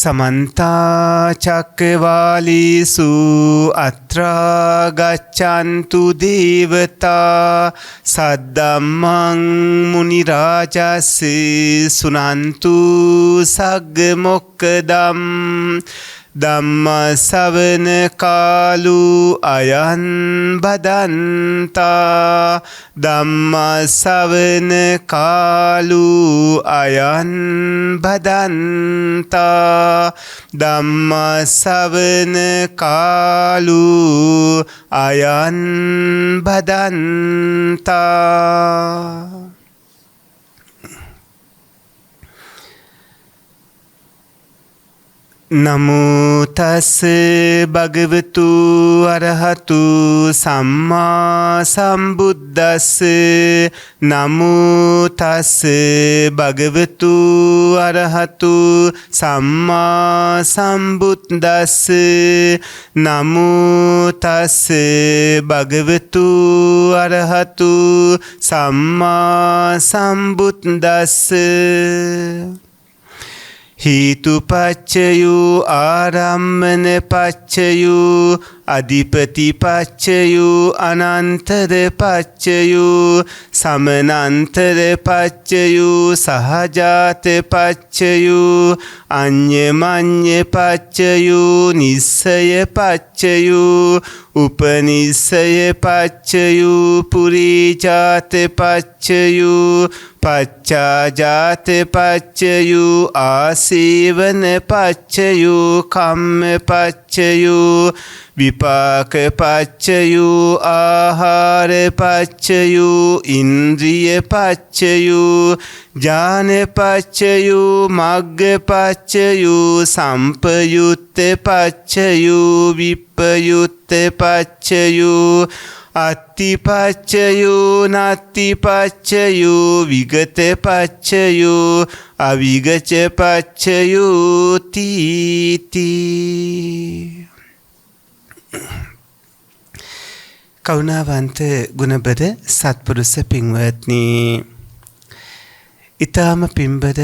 समन्ता चक्रवालेषु अत्रा गच्छन्तु देवता सद्धम्मं मुनिराजस्य शृण्वन्तु सग्गमोक्खदम् ධම්ම ශ්‍රවණ කාලු අයං බදන්තා ධම්ම ශ්‍රවණ කාලු අයං බදන්තා ධම්ම ශ්‍රවණ කාලු අයං බදන්තා නමෝ තස් භගවතු අරහතු සම්මා සම්බුද්දස්ස නමෝ තස් භගවතු අරහතු සම්මා සම්බුද්දස්ස නමෝ තස් භගවතු අරහතු සම්මා සම්බුද්දස්ස හේතුපච්චයෝ ආරම්මන පච්චයෝ අධිපති පච්චයෝ අනන්තර පච්චයෝ සමනන්තර පච්චයෝ සහජාත පච්චයෝ අඤ්ඤමඤ්ඤ පච්චයෝ නිස්සය පච්චයෝ උපනිස්සය පච්චයෝ පුරීජාත පච්චයෝ පච්චාජාත පච්චයෝ ආසීවන පච්චයෝ කම්ම පච්චයෝ විපාක පච්චයෝ ආහාර පච්චයෝ ඉන්ද්‍රිය පච්චයෝ ඥාන පච්චයෝ මග්ග පච්චයෝ සම්පයුත්ත පච්චයෝ විප්පයුත්ත පච්චයෝ අත්ති පච්චයෝ නත්ති පච්චයෝ විගත පච්චයෝ අවිගච පච්චයෝ තීති කරුණාවන්ත ගුණබර සත්පුරුෂ පින්වත්නි ඊ타ම පින්බර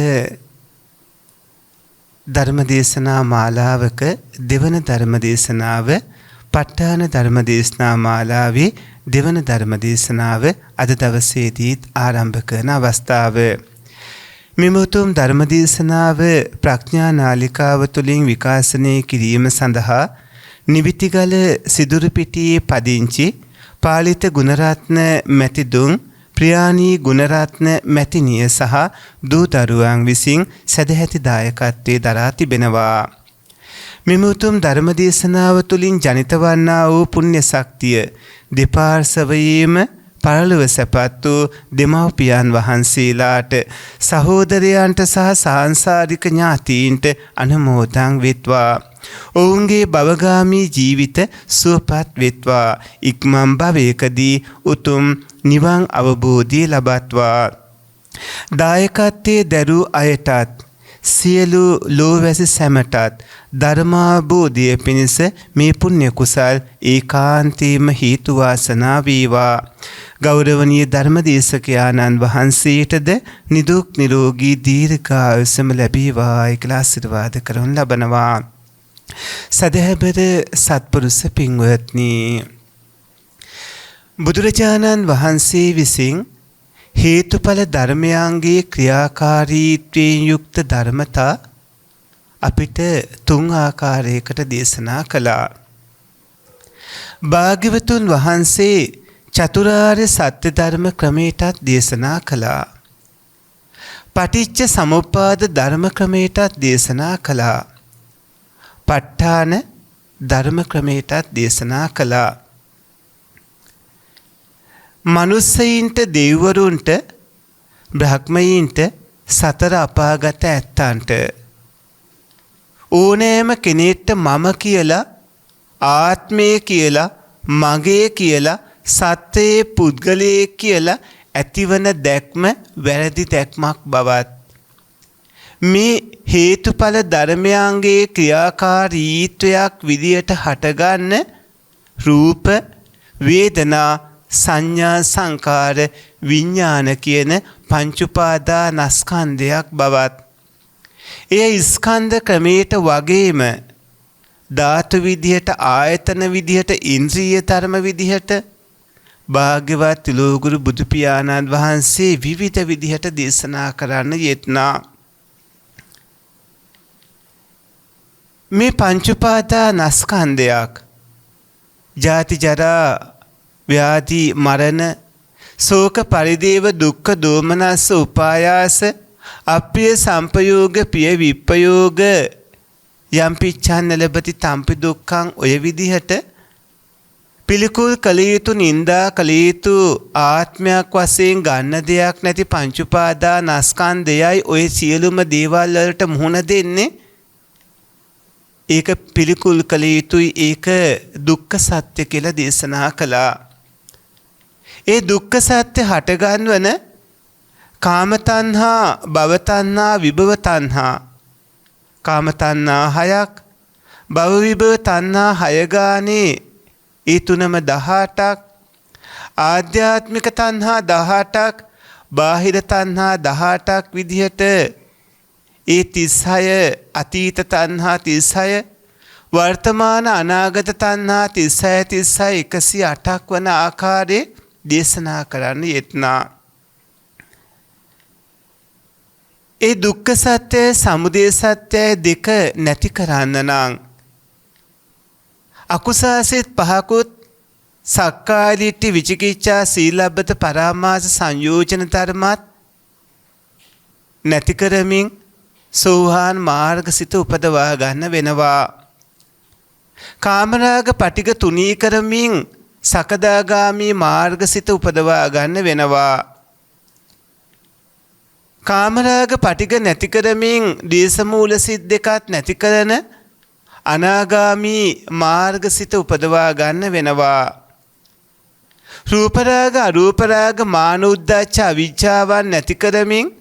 ධර්මදේශනා මාලාවක දෙවන ධර්මදේශනාව ප ဋ ාණ ධර්මදේශනා මාලාවේ දෙවන ධර්මදේශනාව අද දවසේදී ආරම්භ කරන අවස්ථාව මෙම උතුම් ධර්මදේශනාව ප්‍රඥා නාලිකාව තුළින් විකාශනය කිරීම සඳහා නිවිතිගල සිදුරුපිටියේ පදිංචි පාලිත ගුණරත්න මැතිදුන් ප්‍රියානී ගුණරත්න මැතිනිය සහ දූ දරුවන් විසින් සදැහැති දායකත්වයේ දරා තිබෙනවා. මෙම උතුම් ධර්මදේශනාව තුළින් ජනිත වන්නා වූ පුණ්‍ය ශක්තිය දෙපාර්ශවයේම පරලොව සැපත් වූ දෙමව්පියන් වහන්සේලාට සහෝදරයන්ට සහ සාංසාරික ඥාතීන්ට අනුමෝදන් වෙත්වා. ඔවුන්ගේ භවගාමී ජීවිත සුවපත් වෙත්වා. ඉක්මන් භවයකදී උතුම් නිවන් අවබෝධය ලබත්වා. දායකත්වයේ දරූ අයටත් සියලු ලෝවැසි සැමටත් ධර්මාබෝධය පිණිස මේ පුණ්‍ය කුසල් ඒකාන්තයෙන්ම හේතු වාසනා වේවා. ගෞරවනීය ධර්මදේශකයාණන් වහන්සේටද නිදුක් නිරෝගී දීර්ඝායුෂම ලැබේවා කියලා ආශිර්වාද කරනු ලබනවා. සදහැබර සත්පුරුෂ පින්වත්නි බුදුරජාණන් වහන්සේ විසින් හේතුඵල ධර්මයන්ගේ ක්‍රියාකාරීත්වයෙන් යුක්ත ධර්මතා අපිට තුන් ආකාරයකට දේශනා කළා. භාග්‍යවතුන් වහන්සේ චතුරාර්ය සත්‍ය ධර්ම ක්‍රමයටත් දේශනා කළා. පටිච්ච සමුප්පාද ධර්ම ක්‍රමයටත් දේශනා කළා. ප ဋ ාණ ධර්ම ක්‍රමයටත් දේශනා කළා. මනුස්සයින්ට දෙවිවරුන්ට බ්‍රහ්මයින්ට සතර අපාගත ඇත්තන්ට ඕනෑම කෙනෙක්ට මම කියලා ආත්මය කියලා මගේ කියලා සත්‍යයේ පුද්ගලයෙක් කියලා ඇතිවන දැක්ම වැරදි දැක්මක් බවත් මේ හේතුඵල ධර්මයන්ගේ ක්‍රියාකාරීත්වයක් විදියට හටගන්න රූප වේදනා සංඥා සංකාර විඥාන කියන පංච උපාදානස්කන්ධයක් බවත් එය ස්කන්ධ ක්‍රමයට වගේම ධාතු විදිහට, ආයතන විදිහට, ඉන්ද්‍රිය ධර්ම විදිහට භාග්‍යවත් ලෝකුරු බුදු පියාණන් වහන්සේ විවිධ විදිහට දේශනා කරන්න යෙත්නා. මේ පංච උපාදානස්කන්ධයක් ජාති ජරා ව්‍යාධි මරණ ශෝක පරිදේව දුක්ඛ දෝමනස්ස උපායාස අප්‍රිය සංපයෝග පිය විප්පයෝග යම් පිච්ඡන්න ලැබති තම්පි දුක්ඛං ඔය විදිහට පිළිකුල් කළ යුතු නින්දා කළ යුතු ආත්මයක් වශයෙන් ගන්න දෙයක් නැති පංච උපාදානස්කන්ධයයි ඔය සියලුම දේවල් වලට මුහුණ දෙන්නේ. ඒක පිළිකුල් කළ යුතුයි, ඒක දුක්ඛ සත්‍ය කියලා දේශනා කළා. ඒ දුක්ඛ සත්‍ය හටගන්වන කාම තණ්හා, භව තණ්හා, විභව තණ්හා. කාම තණ්හා 6ක්, භව විභව තණ්හා 6 ගානේ ඒ තුනම 18ක්, ආධ්‍යාත්මික තණ්හා 18ක්, බාහිර තණ්හා 18ක් විදිහට ඒ 36, අතීත තණ්හා 36, වර්තමාන අනාගත තණ්හා 36 36 108ක් වන ආකාරයේ දේශනා කරන්න යෙත්නා. ඒ දුක්ඛ සත්‍ය, සමුදය සත්‍ය දෙක නැති කරන්න නම් අකුසාසිත පහකුත් සක්කාය දිට්ඨි, විචිකිච්ඡා, සීලබ්බත, පරාමාස සංයෝජන ධර්මات නැති කරමින් සෝවාන් මාර්ගසිත උපදවා ගන්න වෙනවා. කාමරාග පටිග තුනී කරමින් සකදාගාමි මාර්ගසිත උපදවා ගන්න වෙනවා. කාමරාග පටිග නැති කරමින් දේශමූල සිත් දෙකත් නැති කරන අනාගාමි මාර්ගසිත උපදවා ගන්න වෙනවා. රූපරාග, අරූපරාග, මාන උද්ධච්ච අවිජ්ජාවන් නැති කරමින්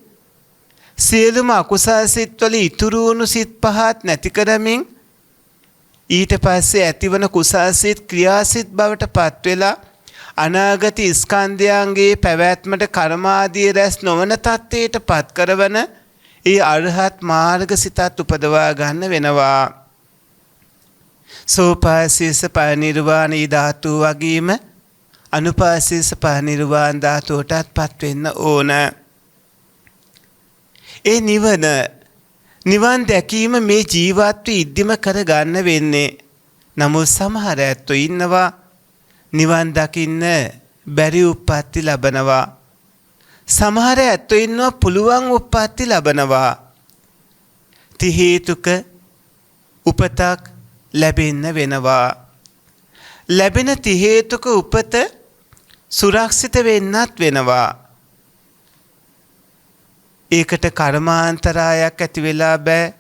සියලුම අකුසල් සිත්වල ඉතුරු වුණු සිත් පහත් නැති කරමින් ඊට පස්සේ ඇතිවන කුසල් සිත් ක්‍රියාසිත බවට පත් වෙලා අනාගත ස්කන්ධයන්ගේ පැවැත්මට කර්මාදී රැස් නොවන තත්ත්වයට පත් කරවන ඒ අරහත් මාර්ගසිතත් උපදවා ගන්න වෙනවා. සෝපාසීස පරිනිර්වාණ ධාතු වගේම අනුපාසීස පරිනිර්වාණ ධාතුවටත් පත් වෙන්න ඕන. ඒ නිවන් දැකීම මේ ජීවත්ව ඉද්දිම කරගන්න වෙන්නේ. නමුත් සමහර ඇත්තෝ ඉන්නවා නිවන් දකින්න බැරි උප්පත්ති ලබනවා. සමහර ඇත්තෝ ඉන්නවා පුළුවන් උප්පත්ති ලබනවා. ති හේතුක උපතක් ලැබෙන්න වෙනවා. ලැබෙන ති හේතුක උපත සුරක්ෂිත වෙන්නත් වෙනවා. ඒකට කර්මාන්තරායක් ඇති වෙලා බෑ.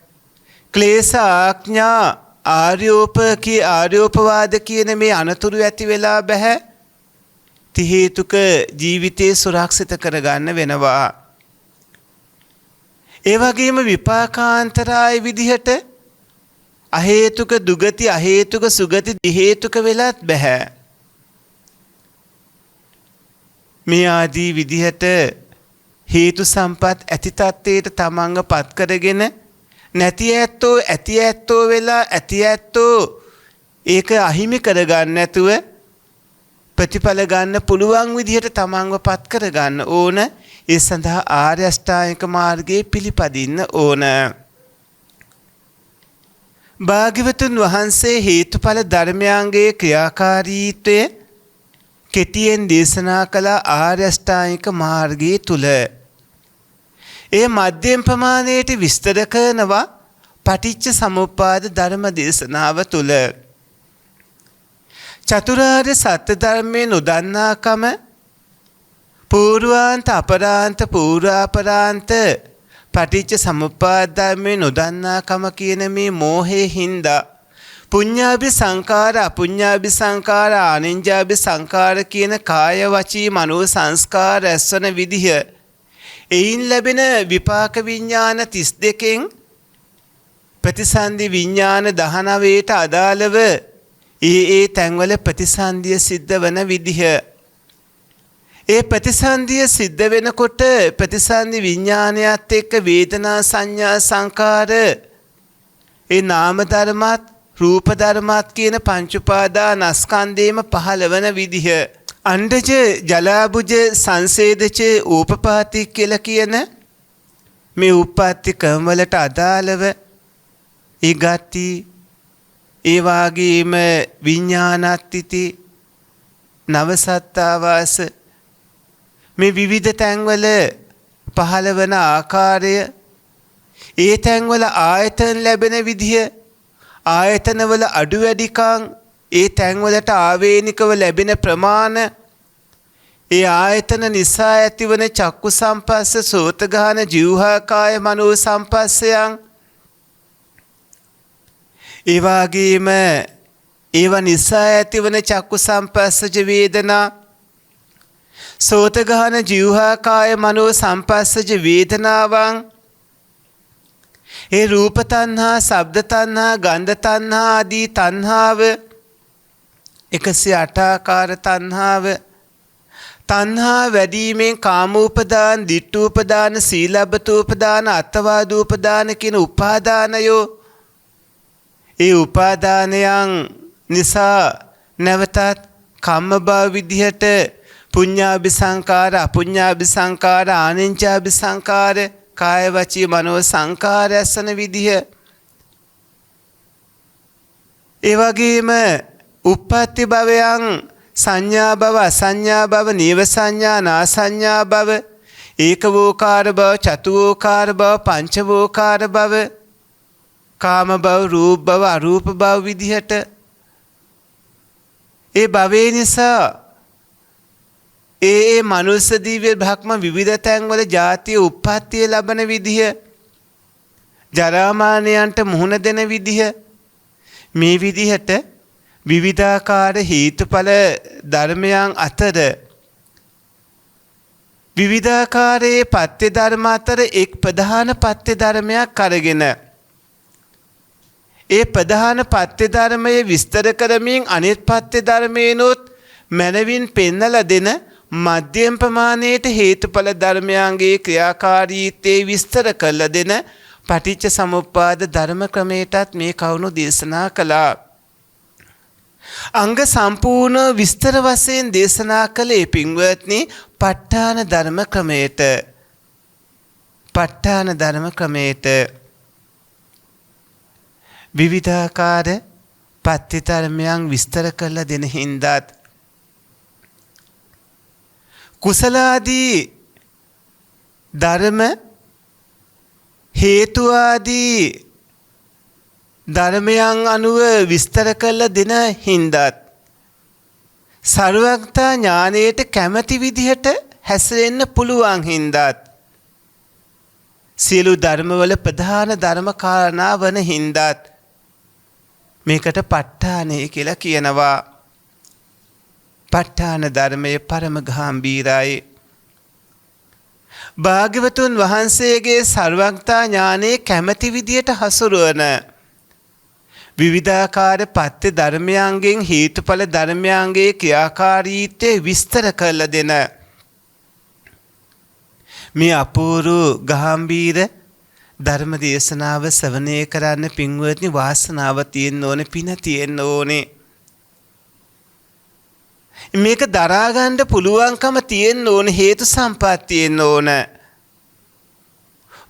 ක්ලේශ ආඥා ආර්යෝපවාද කියන මේ අනතුරු ඇති වෙලා බෑ. ති හේතුක ජීවිතේ සුරක්ෂිත කරගන්න වෙනවා. ඒ වගේම විපාකාන්තරාය විදිහට අහේතුක දුගති, අහේතුක සුගති, දි හේතුක වෙලත් බෑ. මේ ආදී විදිහට හේතු සම්පත් ඇති තත්ත්වයට තමන්ව පත් කරගෙන නැති ඇත්තෝ ඇති ඇත්තෝ වෙලා ඇති ඇත්තෝ ඒක අහිමි කරගන්න නැතුව ප්‍රතිඵල ගන්න පුළුවන් විදිහට තමන්ව පත් කරගන්න ඕන. ඒ සඳහා ආර්ය අෂ්ටාංගික මාර්ගයේ පිළිපදින්න ඕන. භාග්‍යවතුන් වහන්සේ හේතුඵල ධර්මයන්ගේ ක්‍රියාකාරීත්වය කෙටියෙන් දේශනා කළ ආර්ය අෂ්ටාංගික මාර්ගයේ තුල ඒ මධ්‍යම ප්‍රමාණයට විස්තර කරනවා පටිච්ච සමුප්පාද ධර්ම දේශනාව තුල. චතුරාර්ය සත්‍ය ධර්මයේ නොදන්නාකම, පූර්වාන්ත අපරාන්ත පූර්වාපරාන්ත පටිච්ච සමුප්පාද ධර්මයේ නොදන්නාකම කියන මේ මෝහේ හින්දා පුඤ්ඤාභි සංඛාර, අපුඤ්ඤාභි සංඛාර, ආනෙන්ජාභි සංඛාර කියන කාය වචී මනෝ සංස්කාර ඇස්වන විදිහ එයින් ලැබෙන විපාක විඥාන 32න් ප්‍රතිසන්දි විඥාන 19ට අදාළව ඒ තැන්වල ප්‍රතිසන්දිය සිද්ධ වන විදිහ, ඒ ප්‍රතිසන්දිය සිද්ධ වෙනකොට ප්‍රතිසන්දි විඥානයත් එක්ක වේදනා සංඥා සංකාර ඒ නාම ධර්මات රූප ධර්මات කියන පංච උපාදානස්කන්ධේම පහළ වෙන විදිහ අණ්ඩජ ජලාබුජ සංසේදච ඕපපාති කියලා කියන මේ උප්පත්ති ක්‍රම වලට අදාළව ඒ ගති ඒ වාගේම විඥානත්‍ත්‍ති නවසත්තාවාස මේ විවිධ තැන්වල පහළ වන ආකාරය ඒ තැන්වල ආයතන ලැබෙන විදිහ ආයතනවල අඩු වැඩිකම් ඒ තැන්වලට ආවේනිකව ලැබෙන ප්‍රමාණ ඒ ආයතන නිසා ඇතිවන චක්කු සම්පස්ස සෝත ගාන જીවහා කාය මනෝ සම්පස්සයන් ඒ වගේම ඒව නිසා ඇතිවන චක්කු සම්පස්සජ වේදනා සෝත ගාන જીවහා කාය මනෝ සම්පස්සජ වේදනාවන් ඒ රූප තණ්හා ශබ්ද තණ්හා ගන්ධ තණ්හා ආදී තණ්හාව 108 ආකාර තණ්හාව තණ්හා වැඩිමෙන් කාමෝපදාන ditthූපදාන සීලබ්බතූපදාන අත්තවාදූපදාන කියන උපාදානයෝ ඒ උපාදානයන් නිසා නැවතත් කම්ම භව විදිහට පුඤ්ඤාභි සංකාර අපුඤ්ඤාභි සංකාර ආනෙන්ජාභි සංකාර කාය වචී මනෝ සංකාර ඇසන විදිහ ඒ වගේම උප්පත්ති භවයන් සංඥා භව අසංඥා භව නීව සංඥා නා සංඥා භව ඒකවෝකාර භව චතුවෝකාර භව පංචවෝකාර භව කාම භව රූප භව අරූප භව විදිහට ඒ භවේ නිසා ඒ මනුස්ස දිව්‍ය බ්‍රහ්ම විවිධ තැන්වල ජාතිය උප්පත්තිය ලබන විදිහ ජරා මරණයන්ට මුහුණ දෙන විදිහ මේ විදිහට විවිධාකාර හේතුඵල ධර්මයන් අතර විවිධාකාරයේ පත්‍ය ධර්ම අතර එක් ප්‍රධාන පත්‍ය ධර්මයක් අරගෙන ඒ ප්‍රධාන පත්‍ය ධර්මයේ විස්තර කරමින් අනිත් පත්‍ය ධර්මේනොත් මනවින් පෙන්නලා දෙන මධ්‍යම ප්‍රමාණයට හේතුඵල ධර්මයන්ගේ ක්‍රියාකාරීත්වයේ විස්තර කළ දෙන පටිච්ච සමුප්පාද ධර්ම ක්‍රමයටත් මේ කවුණු දේශනා කළා. අංග සම්පූර්ණ විස්තර වශයෙන් දේශනා කළේ පින්වත්නි ප ဋ ාණ ධර්ම ක්‍රමයට. ප ဋ ාණ ධර්ම ක්‍රමයට විවිධාකාර පත්‍ය ධර්මයන් විස්තර කළ දෙන හින්දාත් කුසලාදී ධර්ම හේතු ආදී ධර්මයන් අනුව විස්තර කළ දෙන හින්දාත් සර්වඥතා ඥානයට කැමැති විදිහට හැසිරෙන්න පුළුවන් හින්දාත් සියලු ධර්මවල ප්‍රධාන ධර්ම කාරණා වන හින්දාත් මේකට ප ဋ ාණය කියලා කියනවා. ප ဋ ාණ ධර්මයේ පරම ගාම්භීරයි. භාග්‍යවතුන් වහන්සේගේ සර්වඥතා ඥානයේ කැමැති විදියට හසුරුවන විවිධාකාර පත්‍ය ධර්මයන්ගෙන් හේතුඵල ධර්මයන්ගේ ක්‍රියාකාරීත්වය විස්තර කළ දෙන මේ අපූර්ව ගාම්භීර ධර්ම දේශනාව ශ්‍රවණය කරන්න පින්වත්නි වාසනාව තියෙන්න ඕනේ, පින තියෙන්න ඕනේ. මේක දරා ගන්න පුළුවන්කම තියෙන්න ඕනේ, හේතු සම්පත් තියෙන්න ඕනේ.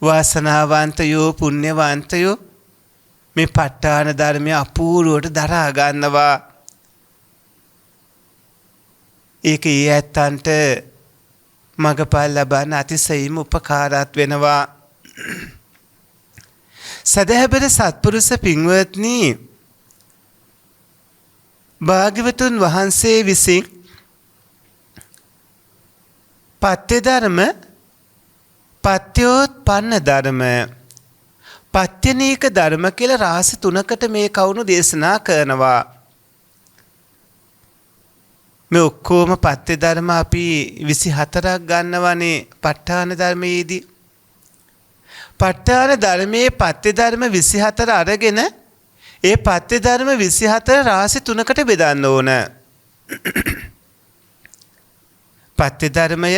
වාසනාවන්තයෝ පුණ්‍යවන්තයෝ මේ ප ဋ ාණ ධර්මය අපූර්වට දරා ගන්නවා. ඒක ඒ ඇත්තන්ට මගපල් ලබන්න අතිශයින්ම උපකාරات වෙනවා. සදහැබර සත්පුරුෂ පින්වත්නි, භාග්‍යවතුන් වහන්සේ විසින් පත්‍ය ධර්ම, පත්‍යෝත්පන්න ධර්ම, පත්‍යනීක ධර්ම කියලා රාශි 3කට මේ කවුණු දේශනා කරනවා. මේ ඔක්කොම පත්‍ය ධර්ම අපි 24ක් ගන්නවනේ ප ဋ ාණ ධර්මයේදී. ප ဋ ාණ ධර්මයේ පත්‍ය ධර්ම 24 අරගෙන ඒ පත්‍ය ධර්ම 24 රාශි 3කට බෙදන්න ඕන. පත්‍ය ධර්මය,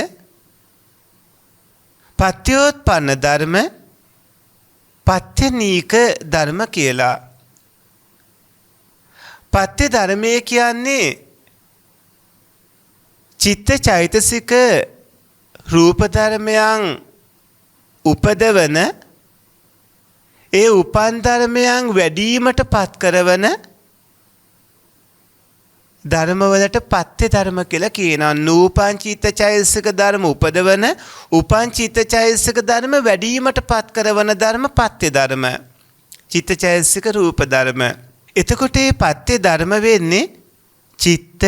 පත්‍යෝත්පන්න ධර්ම, පත්‍යනීක ධර්ම කියලා. පත්‍ය ධර්මය කියන්නේ චිත්ත චෛතසික රූප ධර්මයන් උපදවන, ඒ උපන් ධර්මයන් වැඩිවීමට පත් කරවන ධර්මවලට පත්‍ය ධර්ම කියලා කියනවා. නූපන් චිත්ත චෛතසික ධර්ම උපදවන, උපන් චිත්ත චෛතසික ධර්ම වැඩිවීමට පත් කරවන ධර්ම පත්‍ය ධර්ම. චිත්ත චෛතසික රූප ධර්ම. එතකොට මේ පත්‍ය ධර්ම වෙන්නේ චිත්ත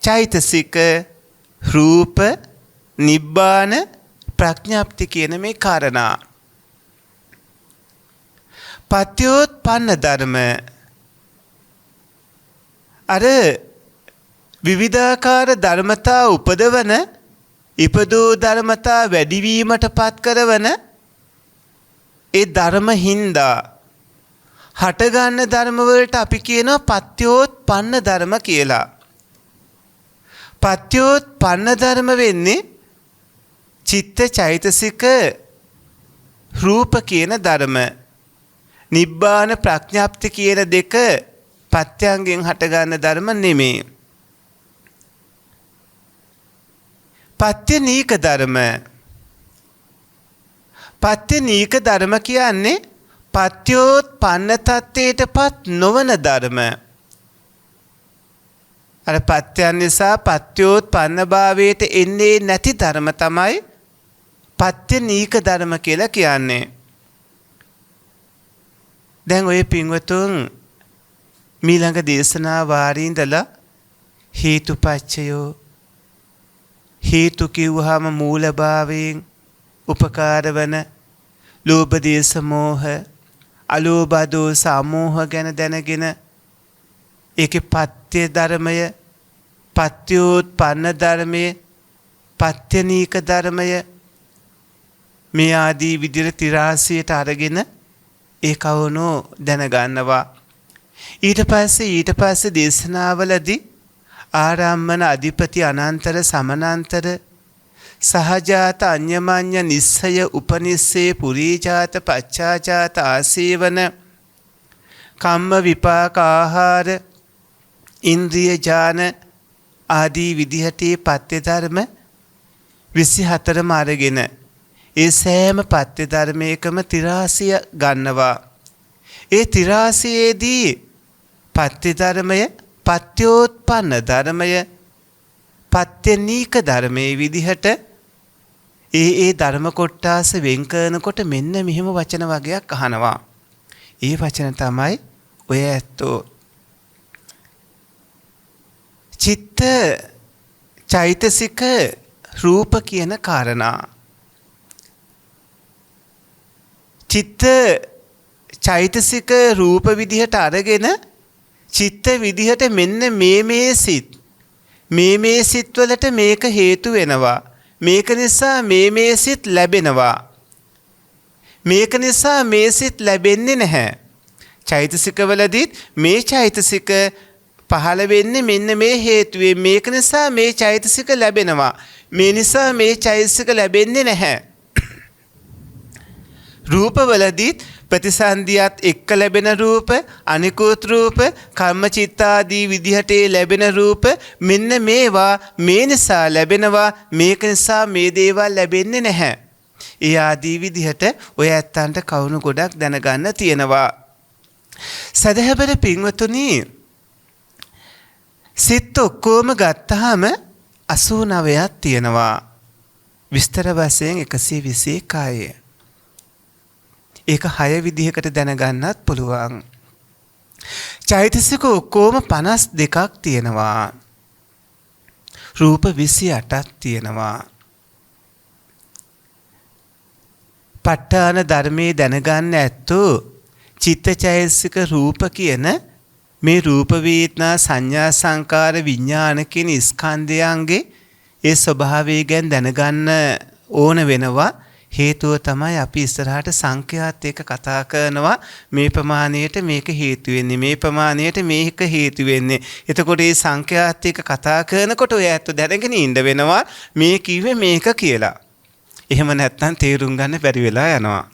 චෛතසික රූප නිබ්බාන ප්‍රඥාප්ති කියන මේ කාරණා. පත්‍යෝත්පන්න ධර්ම අර විවිධාකාර ධර්මතා උපදවන, ඉපදූ ධර්මතා වැඩිවීමට පත් කරවන ඒ ධර්ම හින්දා හටගන්න ධර්ම වලට අපි කියනවා පත්‍යෝත්පන්න ධර්ම කියලා. පත්‍යෝත්පන්න ධර්ම වෙන්නේ චිත්ත චෛතසික රූප කියන ධර්ම. නිබ්බාන ප්‍රඥාප්ති කියන දෙක පත්‍යංගෙන් හටගන්න ධර්ම නෙමේ. පත්‍යනීක ධර්ම. පත්‍යනීක ධර්ම කියන්නේ පත්‍යෝත්පන්න තත්ත්වයට පත් නොවන ධර්ම. අර පත්‍යයන් නිසා පත්‍යෝත්පන්න භාවයට එන්නේ නැති ධර්ම තමයි පත්‍යනීක ධර්ම කියලා කියන්නේ. දැන් ඔය පින්වතුන් මීළඟ දේශනා වාරේ ඉඳලා හේතුපච්චයෝ, හේතු කිව්වහම මූලභාවයෙන් උපකාර වන ලෝභ දේශ මොහ, අලෝභ දෝස අමෝහ ගැන දැනගෙන ඒකේ පත්‍ය ධර්මය, පත්‍යෝත්පන්න ධර්මය, පත්‍යනීක ධර්මය මේ ආදී විදිහට තිරාසියට අරගෙන ඒ කවුනෝ දැනගන්නවා. ඊට පස්සේ දේශනාවලදී ආරම්මන අධිපති අනන්තර සමනන්තර සහජාත අඤ්ඤමඤ්ඤ නිස්සය උපනිස්සේ පුරීජාත පච්චාජාත ආසේවන කම්ම විපාක ආහාර ඉන්ද්‍රිය ඥාන ආදී විදිහට පත්‍ය ධර්ම 24ම අරගෙන ඒ සෑම පත්‍ය ධර්මයකම තිරාසිය ගන්නවා. ඒ තිරාසියේදී පත්‍ය ධර්මය, පත්‍යෝත්පන්න ධර්මය, පත්‍යනීක ධර්මයේ විදිහට ඒ ධර්ම කොටස වෙන් කරනකොට මෙන්න මෙහෙම වචන වගයක් අහනවා. ඒ වචන තමයි ඔය ඇත්තෝ චිත්ත චෛතසික රූප කියන කාරණා. චිත්ත චෛතසික රූප විදිහට අරගෙන චිත්ත විදිහට මෙන්න මේ සිත් වලට මේක හේතු වෙනවා. මේක නිසා මේ සිත් ලැබෙනවා. මේක නිසා මේ සිත් ලැබෙන්නේ නැහැ. චෛතසිකවලදීත් මේ චෛතසික පහළ වෙන්නේ මෙන්න මේ හේතුවෙන්. මේක නිසා මේ චෛතසික ලැබෙනවා. මේ නිසා මේ චෛතසික ලැබෙන්නේ නැහැ. රූපවලදීත් ප්‍රතිසන්දියත් එක්ක ලැබෙන රූප, අනිකුත් රූප, කම්මචිත්තාදී විදිහට ලැබෙන රූප මෙන්න මේවා මේ නිසා ලැබෙනවා. මේක නිසා මේ දේවල් ලැබෙන්නේ නැහැ. ඒ ආදී විදිහට ඔය ඇත්තන්ට කවුණු ගොඩක් දැනගන්න තියෙනවා. සදහබර පින්වතුනි, සිත් ඔක්කොම ගත්තාම 89ක් තියෙනවා. විස්තර වශයෙන් 121යි. ඒක 6 විදිහකට දැනගන්නත් පුළුවන්. චෛතසික ඔක්කොම 52ක් තියෙනවා. රූප 28ක් තියෙනවා. ප ဋ ාණ ධර්මයේ දැනගන්න ඇත්තෝ චිත්තචෛතසික රූප කියන මේ රූප වේදනා සංඥා සංකාර විඥාන කියන ස්කන්ධයන්ගේ ඒ ස්වභාවය ගැන දැනගන්න ඕන වෙනවා. හේතුව තමයි අපි ඉස්සරහට සංඛ්‍යාත් එක්ක කතා කරනවා මේ ප්‍රමාණයට මේක හේතු වෙන්නේ මේ ප්‍රමාණයට මේක හේතු වෙන්නේ. එතකොට මේ සංඛ්‍යාත් එක්ක කතා කරනකොට ඔය ඇත්ත දැනගෙන ඉන්න වෙනවා මේ කිව්වේ මේක කියලා. එහෙම නැත්නම් තේරුම් ගන්න බැරි වෙලා යනවා.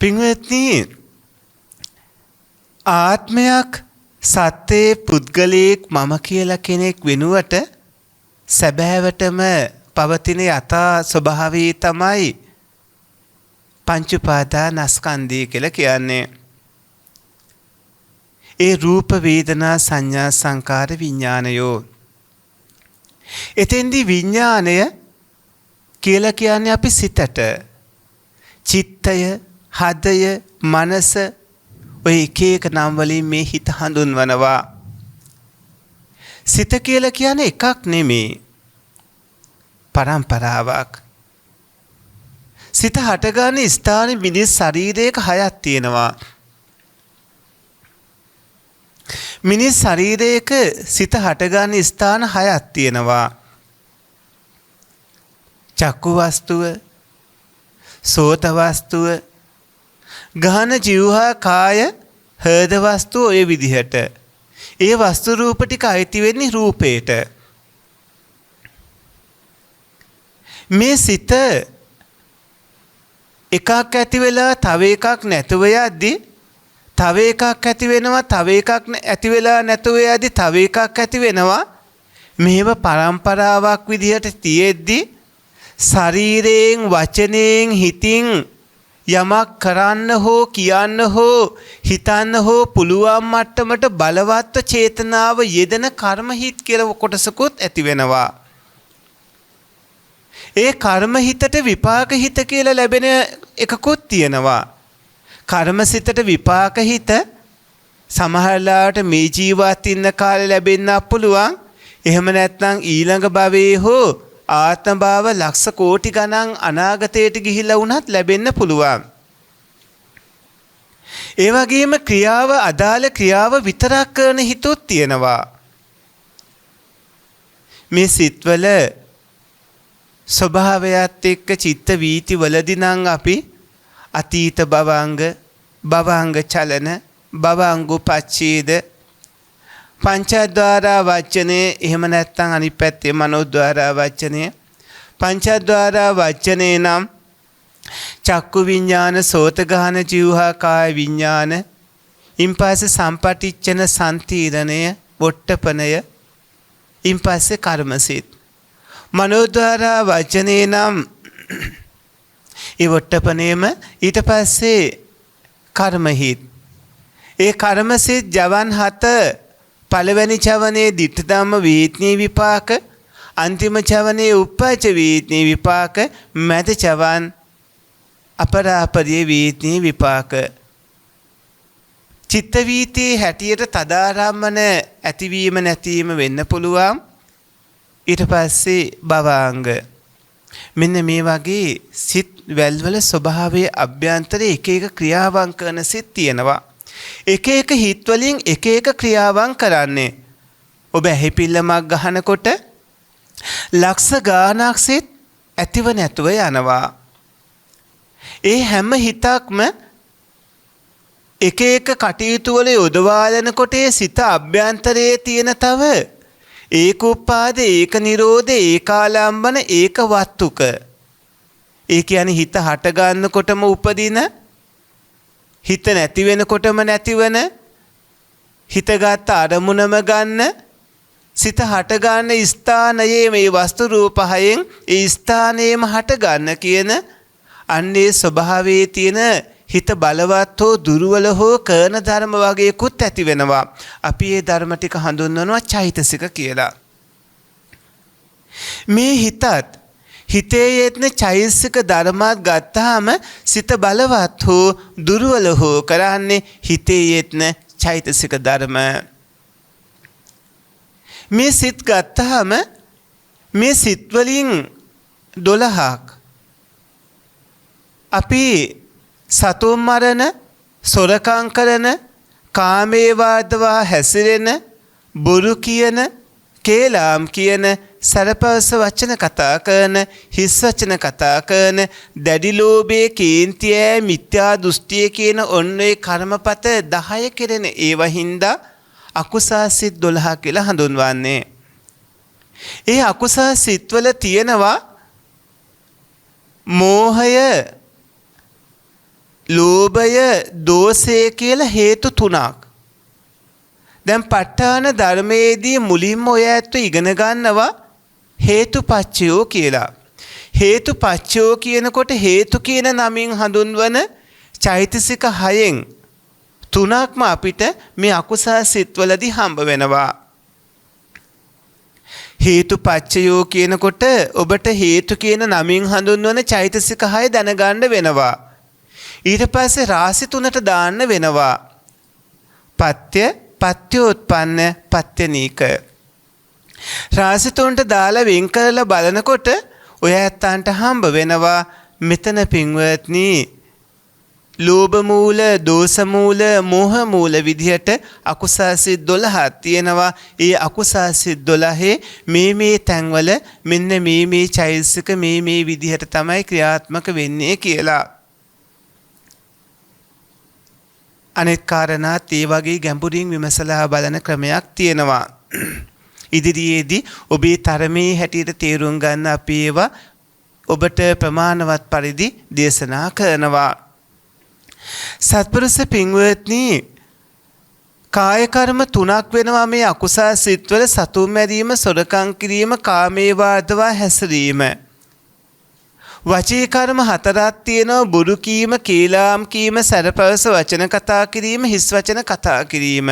පින්වත්නි ආත්මයක් සත්‍යයේ පුද්ගලයෙක් මම කියලා කෙනෙක් වෙනුවට සැබෑවටම පවතින යථා ස්වභාවය තමයි පංච උපාදානස්කන්ධය කියලා කියන්නේ. ඒ රූප වේදනා සංඥා සංකාර විඥානයෝ. එතෙන්දී විඥානය කියලා කියන්නේ අපි සිතට. චිත්තය, හදය, මනස ඔය එක එක නම් වලින් මේ හිත හඳුන්වනවා. සිත කියලා කියන්නේ එකක් නෙමේ. පරම්පරාවක්. සිත හටගන්න ස්ථාන මිනිස් ශරීරයක 6ක් තියෙනවා. මිනිස් ශරීරයක සිත හටගන්න ස්ථාන 6ක් තියෙනවා. චක්කු වස්තුව, සෝත වස්තුව, ගහන ජීවහා කාය හෘද වස්තුව ඔය විදිහට. ඒ වස්තු රූප ටික අයිති වෙන්නේ රූපේට. මේ සිත එකක් ඇති වෙලා තව එකක් නැතුව යද්දී තව එකක් ඇති වෙනවා තව එකක් ඇති වෙලා නැතුව යද්දී තව එකක් ඇති වෙනවා. මේව පරම්පරාවක් විදිහට තියෙද්දී ශරීරයෙන් වචනයෙන් හිතින් යමක් කරන්න හෝ කියන්න හෝ හිතන්න හෝ පුළුවන් මට්ටමට බලවත්ව චේතනාව යෙදෙන කර්ම හිත් කියලා කොටසකුත් ඇති වෙනවා. ඒ කර්ම හිතට විපාක හිත කියලා ලැබෙන එකකුත් තියෙනවා. කර්ම සිතට විපාක හිත සමහරලාට මේ ජීවත් ඉන්න කාලේ ලැබෙන්න පුළුවන්. එහෙම නැත්නම් ඊළඟ භවයේ හෝ ආත්ම භාව ලක්ෂ කෝටි ගණන් අනාගතයට ගිහිලා වුණත් ලැබෙන්න පුළුවන්. ඒ වගේම ක්‍රියාව අදාළ ක්‍රියාව විතරක් කරන හිතුත් තියෙනවා. මේ සිත්වල ස්වභාවයත් එක්ක චිත්ත වීති වලදී නම් අපි අතීත භවංග, භවංග චලන, භවංගුපච්ඡේද, පංචද්වාරා වචනේ එහෙම නැත්නම් අනිත් පැත්තේ මනෝද්වාරා වචනේ. පංචද්වාරා වචනේ නම් චක්කු විඥාන, සෝත ගාන, જીවහා කාය විඥාන, ඉන්පස්සේ සම්පටිච්ඡන සම්තිරණය, වොට්ටපනය, ඉන්පස්සේ කර්මසිත. මනෝද්වාරා වචනේ නම් ඒ වොට්ටපනේම ඊට පස්සේ කර්මහිත. ඒ කර්මසිත ජවන් 7 පළවෙනි චවනේ ditta ධම්ම වේත්නී විපාක, අන්තිම චවනේ උප්පච්ච වේත්නී විපාක, මැද චවන් අපරාපරිය වේත්නී විපාක. චිත්ත වීතියේ හැටියට තදාරම්මන ඇතිවීම නැතිවීම වෙන්න පුළුවන්. ඊට පස්සේ භවාංග. මෙන්න මේ වගේ සිත් වැල්වල ස්වභාවයේ අභ්‍යන්තරයේ එක එක ක්‍රියාවන් කරන සිත් තියෙනවා. එක එක හිත් වලින් එක එක ක්‍රියාවන් කරන්නේ. ඔබ ඇහිපිල්ලමක් ගහනකොට ලක්ෂ ගාණක් සිත් ඇතිව නැතුව යනවා. ඒ හැම හිතක්ම එක එක කටයුතු වල යොදවාලනකොට ඒ සිත අභ්‍යන්තරයේ තියෙන තව ඒකෝපාද, ඒක නිරෝධ, ඒකාලම්බන, ඒක වත්තුක. ඒ කියන්නේ හිත හට ගන්නකොටම උපදින, හිත නැති වෙනකොටම නැතිවන, හිතගත් අරමුණම ගන්න, සිත හට ගන්න ස්ථානයේ මේ වස්තු රූප හයෙන් ඒ ස්ථානයේම හට ගන්න කියන අන්නේ ස්වභාවයේ තියෙන හිත බලවත් හෝ දුර්වල හෝ කරන ධර්ම වගේකුත් ඇති වෙනවා. අපි මේ ධර්ම ටික හඳුන්වනවා චෛතසික කියලා. මේ හිතේ යෙදෙන චෛතසික ධර්මات ගත්තාම සිත බලවත් හෝ දුර්වල හෝ කරන්නේ හිතේ යෙදෙන චෛතසික ධර්ම. මේ සිත් ගත්තාම මේ සිත් වලින් 12ක් අපි සතුන් මරණ, සොරකම් කරන, කාමයේ වර්ධවා හැසිරෙන, බොරු කියන, කේලාම් කියන සරපවස වචන කතා කරන, හිස් වචන කතා කරන, දැඩි ලෝභයේ කේන්තිය මිත්‍යා දෘෂ්ටිය කියන ඔන්නේ කර්මපත 10 කෙරෙන ඒවා හින්දා අකුසල් සිත් 12 කියලා හඳුන්වන්නේ. ඒ අකුසල් සිත්වල තියෙනවා මෝහය, ලෝභය, දෝෂය කියලා හේතු 3ක්. දැන් ප ဋ ාණ ධර්මයේදී මුලින්ම ඔය ඇත්ත ඉගෙන ගන්නවා හේතුපච්චයෝ කියලා. හේතුපච්චයෝ කියනකොට හේතු කියන නමින් හඳුන්වන චෛතසික 6න් 3ක්ම අපිට මේ අකුසල් සිත්වලදී හම්බ වෙනවා. හේතුපච්චයෝ කියනකොට ඔබට හේතු කියන නමින් හඳුන්වන චෛතසික 6 දැනගන්න වෙනවා. ඊට පස්සේ රාශි 3ට දාන්න වෙනවා. පත්‍ය, පත්‍යෝත්පන්න, පත්‍යනීක. රාශි 3ට දාලා වෙන් කරලා බලනකොට ඔය ඇත්තන්ට හම්බ වෙනවා මෙතන පින්වත්නි ලෝභ මූල, දෝෂ මූල, මෝහ මූල විදිහට අකුසල් සිත් 12ක් තියෙනවා. ඒ අකුසල් සිත් 12 මේ තැන්වල මෙන්න මේ චෛතසික මේ විදිහට තමයි ක්‍රියාත්මක වෙන්නේ කියලා. අනෙක් කාරණාත් ඒ වගේ ගැඹුරින් විමසලා බලන ක්‍රමයක් තියෙනවා. ඉදිරියේදී ඔබේ තරමේ හැටියට තේරුම් ගන්න අපි ඒවා ඔබට ප්‍රමාණවත් පරිදි දේශනා කරනවා. සත්පුරුෂ පින්වත්නි, කාය කර්ම 3ක් වෙනවා මේ අකුසල් සිත්වල: සතුන් මැරීම, සොරකම් කිරීම, කාමයේ වාදවා හැසිරීම. වචී කර්ම 4ක් තියෙනවා: බොරු කීම, කේලාම් කීම, සැරපවස වචන කතා කිරීම, හිස් වචන කතා කිරීම.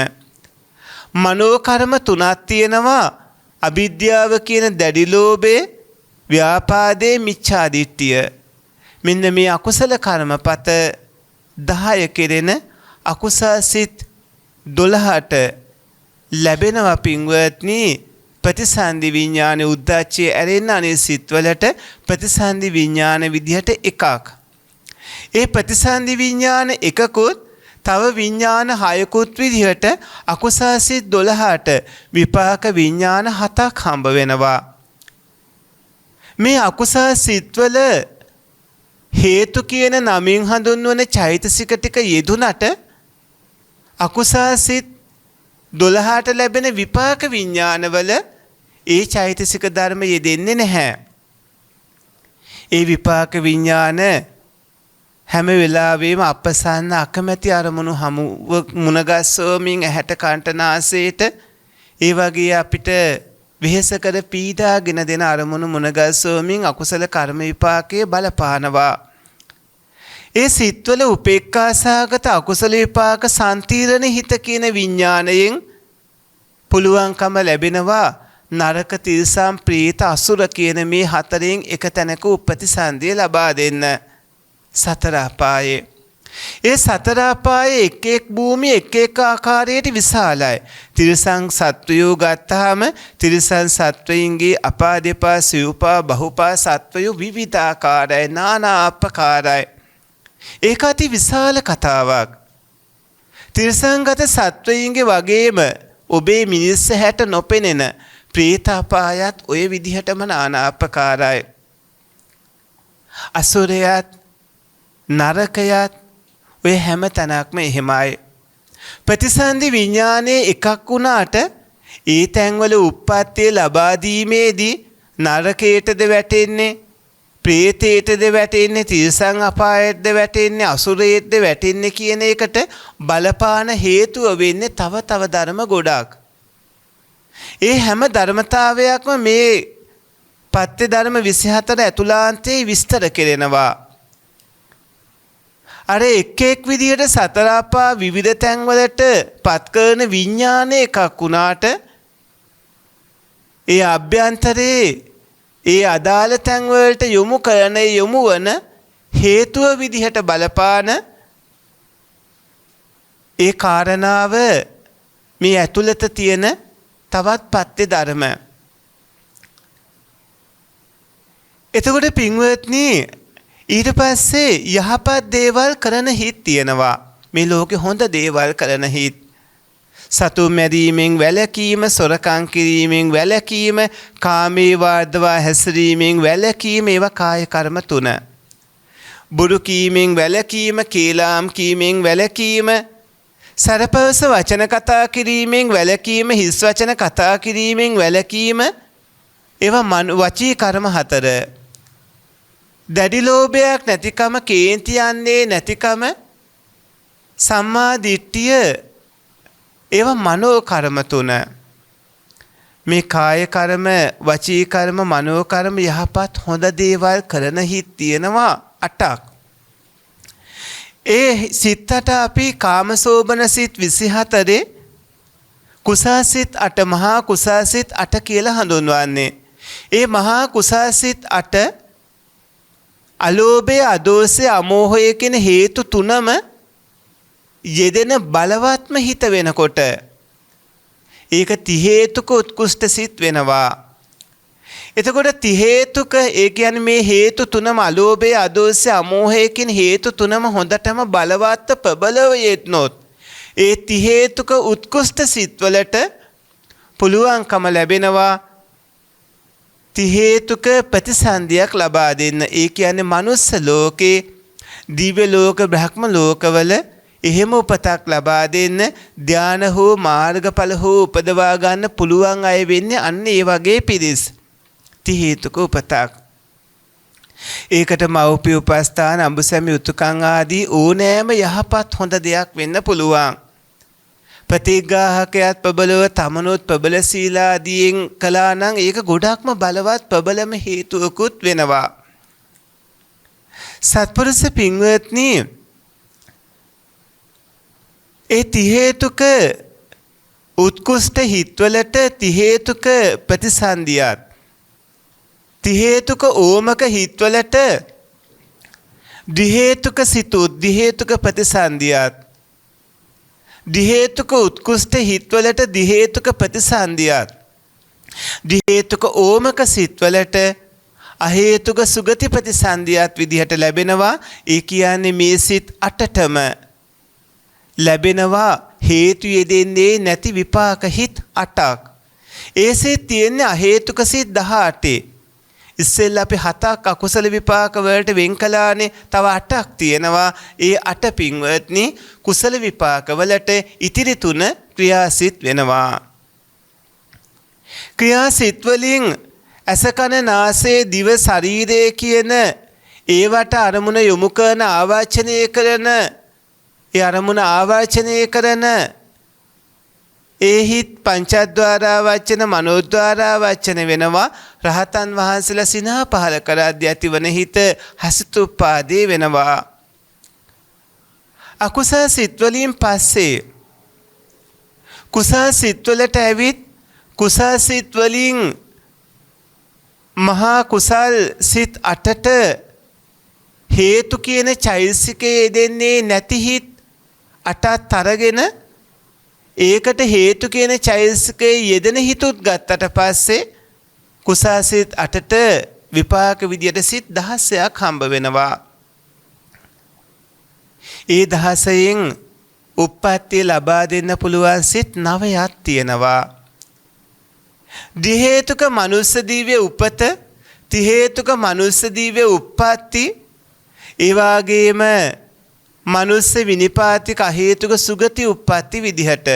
මනෝ කර්ම 3ක් තියෙනවා: අවිද්‍යාව කියන දැඩි ලෝභය, ව්‍යාපාදේ, මිච්ඡාදිට්ඨිය. මෙන්න මේ අකුසල කර්මපත 10 කෙරෙන අකුසල් සිත් 12ට ලැබෙනවා පින්වත්නි. ප්‍රතිසන්දි විඥාන උද්දච්චයේ ඇරෙන්න අනේ සිත්වලට ප්‍රතිසන්දි විඥාන විදිහට එකක්. ඒ ප්‍රතිසන්දි විඥාන එකකුත් තව විඥාන 6කුත් විදිහට අකුසල් සිත් 12ට විපාක විඥාන 7ක් හම්බ වෙනවා. මේ අකුසල් සිත්වල හේතු කියන නමින් හඳුන්වන චෛතසික ටික යෙදුනට අකුසල් සිත් 12ට ලැබෙන විපාක විඥානවල ඒ චෛතසික ධර්ම යෙදෙන්නේ නැහැ. ඒ විපාක විඥාන හැම වෙලාවෙම අපසන්න අකමැති අරමුණු හමුව මුණගස්සෝමින් ඇහැට කන්ට නාසයට ඒ වගේ අපිට වෙහෙස කර පීඩාගෙන දෙන අරමුණු මුණගස්සෝමින් අකුසල කර්ම විපාකයේ බලපානවා. ඒ සිත්වල උපේක්ඛාසහගත අකුසල විපාක සම්තිරණ හිත කියන විඥාණයෙන් පුළුවන්කම ලැබෙනවා නරක, තිරිසන්, ප්‍රේත, අසුර කියන මේ 4න් එක තැනක උප්පතිසන්දිය ලබා දෙන්න. සතර අපායේ. ඒ සතර අපායේ එක් භූමිය එක් ආකාරයට විශාලයි. තිරිසන් සත්වයෝ ගත්තාම තිරිසන් සත්වයින්ගේ අපා දෙපා සිව්පා බහුපා සත්වයෝ විවිධාකාරයි, নানা ආකාරයි. ඒක අති විශාල කතාවක්. තිරිසන්ගත සත්වයින්ගේ වගේම ඔබේ මිනිස් හැට නොපෙනෙන ප්‍රේත අපායත් ඔය විදිහටම নানা ආකාරයි. අසුරයත් නරකයත් ඔය හැම තැනක්ම එහෙමයි. ප්‍රතිසන්දි විඥානයේ එකක් වුණාට ඒ තැන්වල උප්පත්තිය ලබා දීමේදී නරකයටද වැටෙන්නේ, ප්‍රේතයටද වැටෙන්නේ, තිරිසන් අපායටද වැටෙන්නේ, අසුරයටද වැටෙන්නේ කියන එකට බලපාන හේතුව වෙන්නේ තව ධර්ම ගොඩක්. ඒ හැම ධර්මතාවයක්ම මේ පත්‍ය ධර්ම 24 ඇතුළාන්තයේ විස්තර කෙරෙනවා. අර එක් විදියට සතර අපා විවිධ තැන්වලට පත් කරන විඥාන එකක් වුණාට ඒ අභ්‍යන්තරේ ඒ අදාළ තැන්වලට යොමු කරන යොමු වන හේතුව විදිහට බලපාන ඒ කාරණාව මේ ඇතුළත තියෙන තවත් පත්‍ය ධර්ම. එතකොට පින්වත්නි, ඊට පස්සේ යහපත් දේවල් කරන හිත් තියෙනවා. මේ ලෝකේ හොඳ දේවල් කරන හිත්. සතුන් මැරීමෙන් වැළකීම, සොරකම් කිරීමෙන් වැළකීම, කාමයේ වර්ධවා හැසිරීමෙන් වැළකීම, ඒවා කාය කර්ම 3. බුරු කීමෙන් වැළකීම, කේලාම් කීමෙන් වැළකීම, සරපවස වචන කතා කිරීමෙන් වැළකීම, හිස් වචන කතා කිරීමෙන් වැළකීම, ඒවා වචී කර්ම 4. දැඩි ලෝභයක් නැතිකම, කේන්ති යන්නේ නැතිකම, සම්මා දිට්ඨිය, ඒවා මනෝ කර්ම 3. මේ කාය කර්ම, වචී කර්ම, මනෝ කර්ම යහපත් හොඳ දේවල් කරන හිත් තියෙනවා 8ක්. ඒ සිත් 8 අපි කාමසෝබන සිත් 24, කුසල් සිත් 8, මහා කුසල් සිත් 8 කියලා හඳුන්වන්නේ. ඒ මහා කුසල් සිත් 8 අලෝභය, අදෝසය, අමෝහය කියන හේතු 3ම යෙදෙන බලවත්ම හිත වෙනකොට ඒක ති හේතුක උත්කෘෂ්ඨ සිත් වෙනවා. එතකොට ති හේතුක, ඒ කියන්නේ මේ හේතු 3ම අලෝභය, අදෝසය, අමෝහය කියන හේතු 3ම හොඳටම බලවත් ප්‍රබලව යෙදනොත් ඒ ති හේතුක උත්කෘෂ්ඨ සිත් වලට පුළුවන්කම ලැබෙනවා ති හේතුක ප්‍රතිසන්දියක් ලබා දෙන්න. ඒ කියන්නේ මනුස්ස ලෝකේ, දිව්‍ය ලෝක, බ්‍රහ්ම ලෝකවල එහෙම උපතක් ලබා දෙන්න, ධාන හෝ මාර්ගඵල හෝ උපදවා ගන්න පුළුවන් අය වෙන්නේ අන්න ඒ වගේ පිරිස්. ති හේතුක උපතක්. ඒකට මව්පිය උපස්ථාන, අඹුසැමි උතුකම් ආදී ඕනෑම යහපත් හොඳ දෙයක් වෙන්න පුළුවන්. ප්‍රතිග්‍රාහකයාත් ප්‍රබලව, තමනුත් ප්‍රබල සීලාදීන් කළා නම් ඒක ගොඩක්ම බලවත් ප්‍රබලම හේතුවකුත් වෙනවා. සත්පුරුෂ පින්වත්නි, ඒ ති හේතුක උත්කෘෂ්ඨ හිත්වලට ති හේතුක ප්‍රතිසන්දියත්, ති හේතුක ඕමක හිත්වලට ද්වි හේතුක සිතුත්, ද්වි හේතුක ප්‍රතිසන්දියත්, ද්වි හේතුක උත්කෘෂ්ඨ හිත්වලට ද්වි හේතුක ප්‍රතිසන්දියත්, ද්වි හේතුක ඕමක සිත්වලට අහේතුක සුගති ප්‍රතිසන්දියත් විදිහට ලැබෙනවා. ඒ කියන්නේ මේ සිත් 8ටම ලැබෙනවා හේතු යෙදෙන්නේ නැති විපාක හිත් 8ක්. ඒ සිත් තියෙන්නේ අහේතුක සිත් 18. ඉස්සෙල්ලා අපි 7ක් අකුසල විපාක වලට වෙන් කළානේ. තව 8ක් තියෙනවා. ඒ 8 පින්වත්නි කුසල විපාක වලට ඉතිරි 3 ක්‍රියාසිත වෙනවා. ක්‍රියාසිත වලින් ඇස කන නාසය දිව ශරීරය කියන ඒවට අරමුණ යොමු කරන, ආවාචනය කරන, ඒ අරමුණ ආවාචනය කරන ඒ හිත් පංචද්වාරා වචන, මනෝද්වාරා වචන වෙනවා. රහතන් වහන්සේලා සිනහ පහල කරද්දී ඇතිවන හිත හසිතුප්පාදේ වෙනවා. අකුසල් සිත් වලින් පස්සේ කුසල් සිත් වලට ඇවිත් කුසල් සිත් වලින් මහා කුසල් සිත් 8ට හේතු කියන චෛතසිකයේ දෙන්නේ නැති හිත් 8ත් අරගෙන ඒකට හේතු කියන චෛතසිකයේ යෙදෙන හිතුත් ගත්තට පස්සේ කුසල් සිත් 8ට විපාක විදියට සිත් 16ක් හම්බ වෙනවා. ඒ 16න් උප්පත්තිය ලබා දෙන්න පුළුවන් සිත් 9ක් තියෙනවා. ද්වි හේතුක මනුස්ස දිව්‍ය උපත, ති හේතුක මනුස්ස දිව්‍ය උප්පත්ති, ඒ වගේම මනුස්ස විනිපාතික අහේතුක සුගති උප්පත්ති විදිහට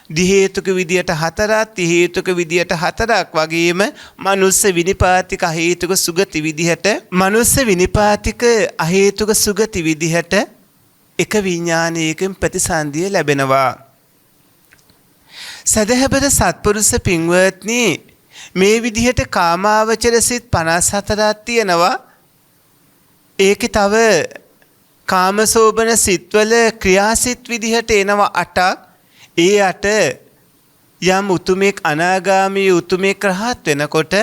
ද්වි හේතුක විදියට 4ක්, ති හේතුක විදියට 4ක් වගේම මනුස්ස විනිපාතික අහේතුක සුගති විදිහට, මනුස්ස විනිපාතික අහේතුක සුගති විදිහට එක විඥානයකින් ප්‍රතිසන්දිය ලැබෙනවා. සදහබර සත්පුරුෂ පින්වත්නි, මේ විදිහට කාමාවචර සිත් 54ක් තියෙනවා. ඒකේ තව කාමසෝබන සිත්වල ක්‍රියාසිත විදිහට එනවා 8ක්. ඒ 8 යම් උතුමෙක් අනාගාමී උතුමෙක් රහත් වෙනකොට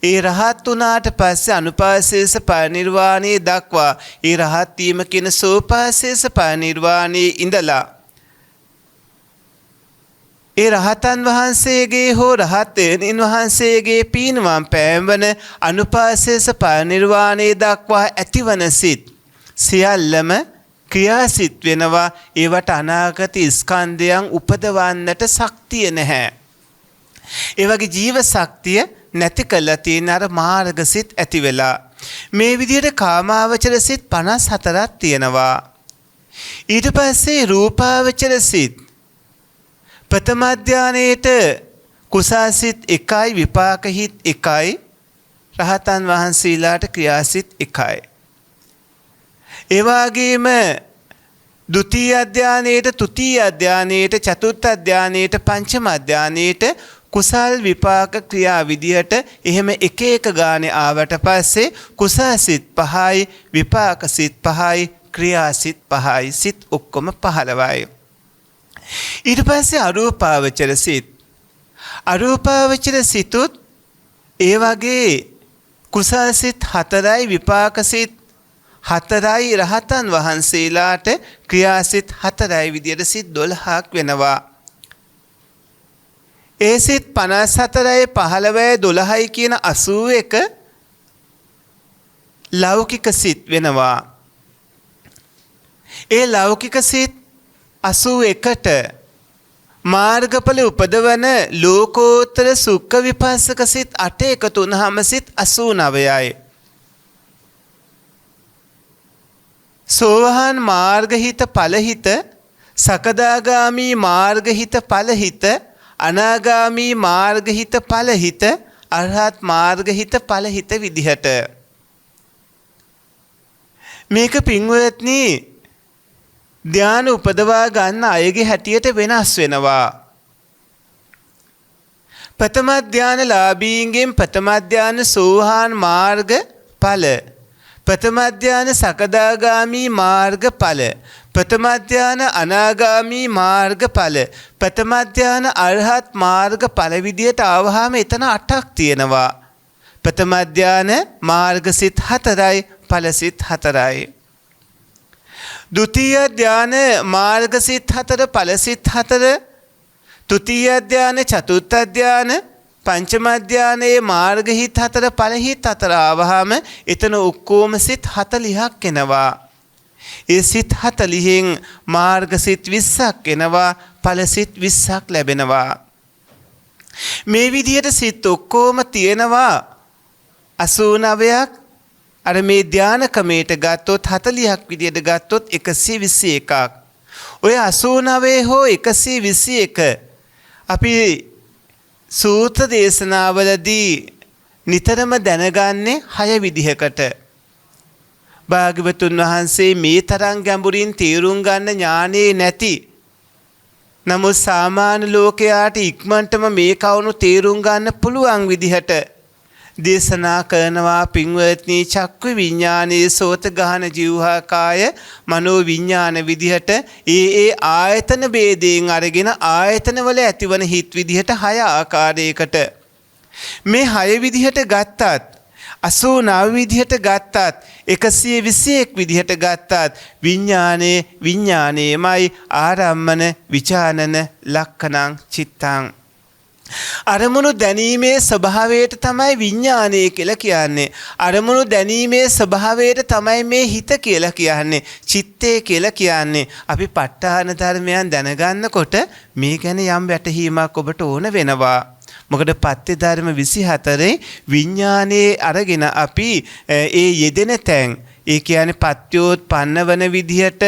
ඒ රහත් වුණාට පස්සේ අනුපාසේස පරිනිර්වාණය දක්වා ඒ රහත් වීම කියන සෝපාසේස පරිනිර්වාණයේ ඉඳලා ඒ රහතන් වහන්සේගේ හෝ රහත් වෙනින් වහන්සේගේ පීනුවම් පෑම්වන අනුපාසේස පරිනිර්වාණය දක්වා ඇතිවන සිත් සියල්ලම ක්‍රියාසිත වෙනවා. ඒවට අනාගත ස්කන්ධයන් උපදවන්නට ශක්තිය නැහැ. ඒ වගේ ජීව ශක්තිය නැති කළා තියෙන අර මාර්ගසිත ඇති වෙලා. මේ විදිහට කාමාවචර සිත් 54ක් තියෙනවා. ඊට පස්සේ රූපාවචර සිත් ප්‍රථම ධානයේට කුසාසිත 1යි විපාක හිත් 1යි රහතන් වහන්සේලාට ක්‍රියාසිත 1යි. ඒ වගේම ද්විතීය ධානයේට තෘතීය ධානයේට චතුර්ථ ධානයේට පංචම ධානයේට කුසල් විපාක ක්‍රියා විදිහට එහෙම එක එක ගානේ ආවට පස්සේ කුසාසිත 5යි විපාක සිත් 5යි ක්‍රියාසිත 5යි සිත් ඔක්කොම 15යි. ඊට පස්සේ අරූපාවචර සිත්. අරූපාවචර සිතුත් ඒ වගේ කුසාසිත 4යි විපාක සිත් 4යි රහතන් වහන්සේලාට ක්‍රියාසිත 4යි විදිහට සිත් 12ක් වෙනවා. ඒ සිත් 54යි 15යි 12යි කියන 81 ලෞකික සිත් වෙනවා. ඒ ලෞකික සිත් 81ට මාර්ගඵල උපදවන ලෝකෝත්තර සුඛ විපස්සක සිත් 8 එකතු වුනහම සිත් 89යි. සෝවාන් මාර්ගහිත ඵලහිත සකදාගාමි මාර්ගහිත ඵලහිත අනාගාමී මාර්ගහිත ඵලහිත අරහත් මාර්ගහිත ඵලහිත විදිහට මේක පින්වත්නි ධ්‍යාන උපදවා ගන්න අයගේ හැටියට වෙනස් වෙනවා. ප්‍රථම ධ්‍යාන ලාභීන්ගෙන් ප්‍රථම ධ්‍යාන සෝවාන් මාර්ග ඵල, ප්‍රථම ධ්‍යාන සකදාගාමී මාර්ග ඵල, ප්‍රථම ධ්‍යාන අනාගාමී මාර්ග ඵල, ප්‍රථම ධ්‍යාන අරහත් මාර්ග ඵල විදියට ආවහම එතන 8ක් තියෙනවා. ප්‍රථම ධ්‍යාන මාර්ගසිත 4යි ඵලසිත 4යි. ද්විතීය ධ්‍යාන මාර්ගසිත 4 ඵලසිත 4, තෘතීය ධ්‍යාන චතුර්ථ ධ්‍යාන පංචම ධ්‍යානයේ මාර්ගහිත 4 ඵලහිත 4 ආවහම එතන ඔක්කොම සිත් 40ක් එනවා. ඒ සිත් 40න් මාර්ගසිත 20ක් එනවා, ඵලසිත 20ක් ලැබෙනවා. මේ විදිහට සිත් ඔක්කොම තියෙනවා 89ක්. අර මේ ධාන ක්‍රමයට ගත්තොත් 40ක් විදිහට ගත්තොත් 121ක්. ඔය 89 හෝ 121 අපි සූත්‍ර දේශනාවලදී නිතරම දැනගන්නේ 6 විදිහකට. භාග්‍යවතුන් වහන්සේ මේ තරම් ගැඹුරින් තේරුම් ගන්න ඥානෙ නැති, නමුත් සාමාන්‍ය ලෝකයාට ඉක්මනටම මේ කවුණු තේරුම් ගන්න පුළුවන් විදිහට දේශනා කරනවා. පින්වත්නි, චක්කු විඥානයේ සෝත ගහන ජීවහා කාය මනෝ විඥාන විදිහට ඒ ආයතන ભેදයෙන් අරගෙන ආයතන වල ඇතිවන හිත් විදිහට 6 ආකාරයකට මේ 6 විදිහට ගත්තත් 89 විදිහට ගත්තත් 121 විදිහට ගත්තත් විඥානයේමයි ආරම්මන විචානන ලක්ඛණං චිත්තං. අරමුණු දැනීමේ ස්වභාවයට තමයි විඥානය කියලා කියන්නේ. අරමුණු දැනීමේ ස්වභාවයට තමයි මේ හිත කියලා කියන්නේ, චිත්තය කියලා කියන්නේ. අපි ප ဋ ාණ ධර්මයන් දැනගන්නකොට මේ ගැන යම් වැටහීමක් ඔබට ඕන වෙනවා. මොකද පත්‍ය ධර්ම 24 විඥානයේ අරගෙන අපි ඒ යෙදෙන තැන්, ඒ කියන්නේ පත්‍යෝත්පන්න වන විදිහට,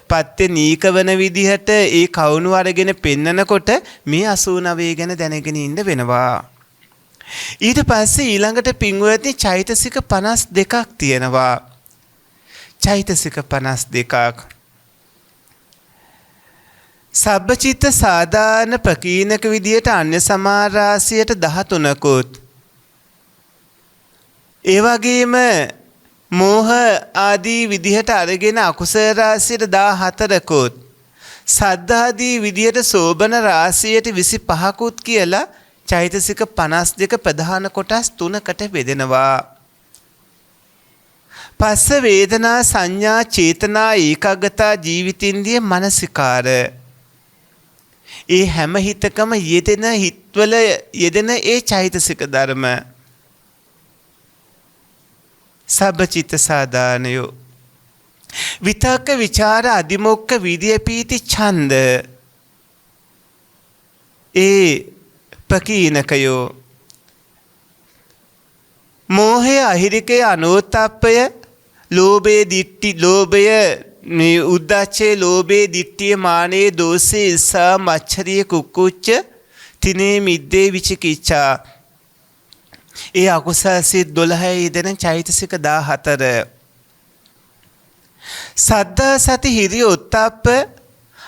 පත්‍ය නීක වන විදිහට ඒ කවුණු අරගෙන පෙන්නකොට මේ 89 ගැන දැනගෙන ඉන්න වෙනවා. ඊට පස්සේ ඊළඟට පින්වත්නි චෛතසික 52ක් තියෙනවා. චෛතසික 52ක්. සබ්බචිත්ත සාධාරණ ප්‍රකීනක විදියට අන්‍ය සමාරාසියට 13කුත්. ඒ වගේම මෝහ ආදී විදිහට අරගෙන අකුසල රාශියට 14කුත්, සද්ධාදී විදිහට සෝබන රාශියට 25කුත් කියලා චෛතසික 52 ප්‍රධාන කොටස් 3කට බෙදෙනවා. පස්ස වේදනා සංඥා චේතනා ඒකාග්‍රතා ජීවිතින්ද්‍රිය මනසිකාර. ඒ හැම හිතකම යෙදෙන හිත්වල යෙදෙන ඒ චෛතසික ධර්ම සබ්බචිත්ත සාධානයෝ. විතක්ක විචාර අදිමොක්ක විරිය පීති ඡන්ද ඒ ප්‍රකීනකයෝ මෝහය අහිරිකය අනෝතප්පය ලෝභයේ දිට්ටි ලෝභය මේ උද්දච්චයේ ලෝභයේ දිට්ඨිය මානයේ දෝෂේ ඉස්සා මච්චරිය කුක්කුච්ච තිනේ මිද්දේ විචිකිච්ඡා ඒ අකුසල් සිත් 12 යෙදෙන චෛතසික 14 සද්ධා සති හිරිය උත්තප්ප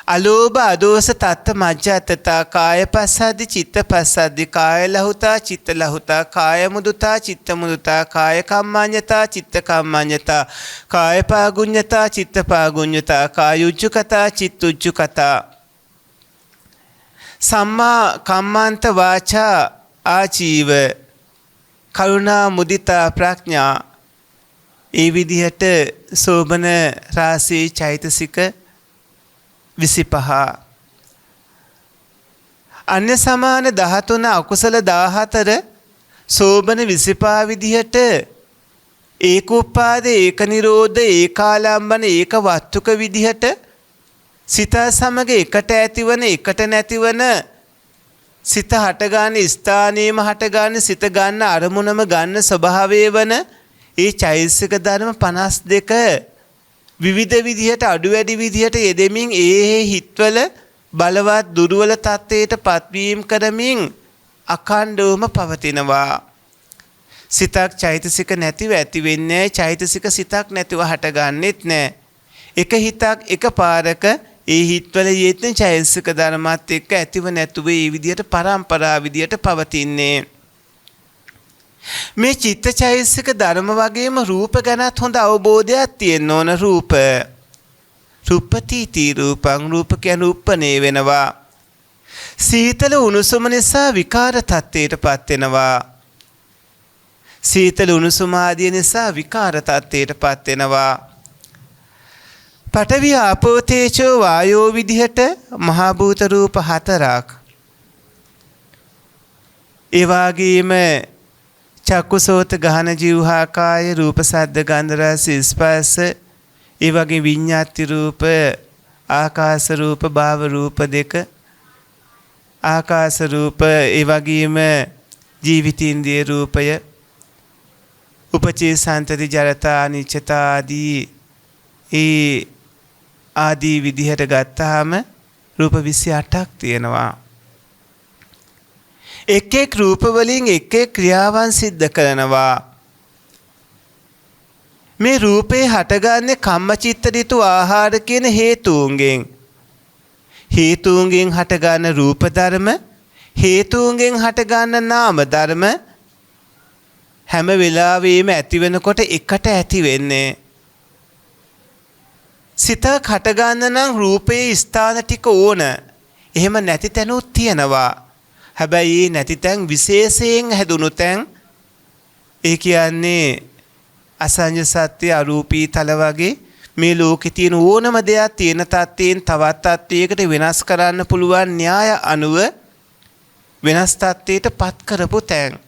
අලෝභ අදෝස තත්ත මජ්ජත්තතා කායපස්සද්දි චිත්තපස්සද්දි කාය ලහුතා චිත්ත ලහුතා කාය මුදුතා චිත්ත මුදුතා කාය කම්මඤ්ඤතා චිත්ත කම්මඤ්ඤතා කාය පාගුඤ්ඤතා චිත්ත පාගුඤ්ඤතා කායුජ්ජකතා චිත්තුජ්ජකතා සම්මා කම්මන්ත වාචා ආචීව කරුණා මුදිතා ප්‍රඥා ඒ විදිහට සෝබන රාශී චෛතසික 25 අන්‍ය සමාන 13 අකුසල 14 සෝබන 25 විදිහට ඒකෝපාද ඒක නිරෝධ ඒකාලම්බන ඒක වත්තුක විදිහට සිත සමග එකට ඇතිවන එකට නැතිවන සිත හටගන්න ස්ථානයේම හටගන්න සිත ගන්න අරමුණම ගන්න ස්වභාවය වන ඒ චෛතසික ධර්ම 52 විවිධ විදිහට අඩු වැඩි විදිහට යෙදෙමින් ඒ හිත්වල බලවත් දුර්වල තත්ත්වයට පත්වීම කරමින් අඛණ්ඩවම පවතිනවා. සිතක් චෛතසික නැතිව ඇති වෙන්නේ චෛතසික සිතක් නැතිව හටගන්නෙත් නැහැ. එක හිතක් එක පාරක ඒ හිත්වල යෙදෙන චෛතසික ධර්මات එක්ක ඇතිව නැතුව ඒ විදිහට පරම්පරා විදිහට පවතින්නේ. මේ චිත්තචෛතසික ධර්ම වගේම රූප ගැනත් හොඳ අවබෝධයක් තියෙන්න ඕන. රූපපතිති රූපං රූප කියන උප්පනේ වෙනවා. සීතල උණුසුම නිසා විකාර තත්ත්වයටපත් වෙනවා. සීතල උණුසුම ආදී නිසා විකාර තත්ත්වයටපත් වෙනවා. පඨවි ආපෝ තේජෝ වායෝ විදිහට මහා භූත රූප 4ක්. ඒ වගේම චක්කුසෝත ගහන ජීවහා කාය රූප සද්ද ගන්ධ රස ස්පර්ශ ඒ වගේ විඤ්ඤාති රූප ආකාශ රූප භාව රූප දෙක ආකාශ රූප ඒ වගේම ජීවිතින්ද්‍රිය රූපය උපචේ සන්තති ජරතා අනිච්චතා ආදී විදිහට ගත්තාම රූප 28ක් තියෙනවා. එක් එක් රූප වලින් එක් එක් ක්‍රියාවන් සිද්ධ කරනවා. මේ රූපේ හටගන්නේ කම්මචිත්ත ඍතු ආහාර කියන හේතුන්ගෙන්. හේතුන්ගෙන් හටගන්න රූප ධර්ම, හේතුන්ගෙන් හටගන්න නාම ධර්ම හැම වෙලාවෙම ඇති වෙනකොට එකට ඇති වෙන්නේ. සිතක් හටගන්න නම් රූපේ ස්ථාන ටික ඕන. එහෙම නැති තැනුත් තියෙනවා. හැබැයි නැති තැන් විශේෂයෙන් හැදුණු තැන් ඒ කියන්නේ අසංජ සත්‍ය අරූපී තල වගේ මේ ලෝකේ තියෙන ඕනම දෙයක් තියෙන තත්ත්වයෙන් තවත් තත්ත්වයකට වෙනස් කරන්න පුළුවන් න්‍යාය අනුව වෙනස් තත්ත්වයට පත් කරපු තැන්.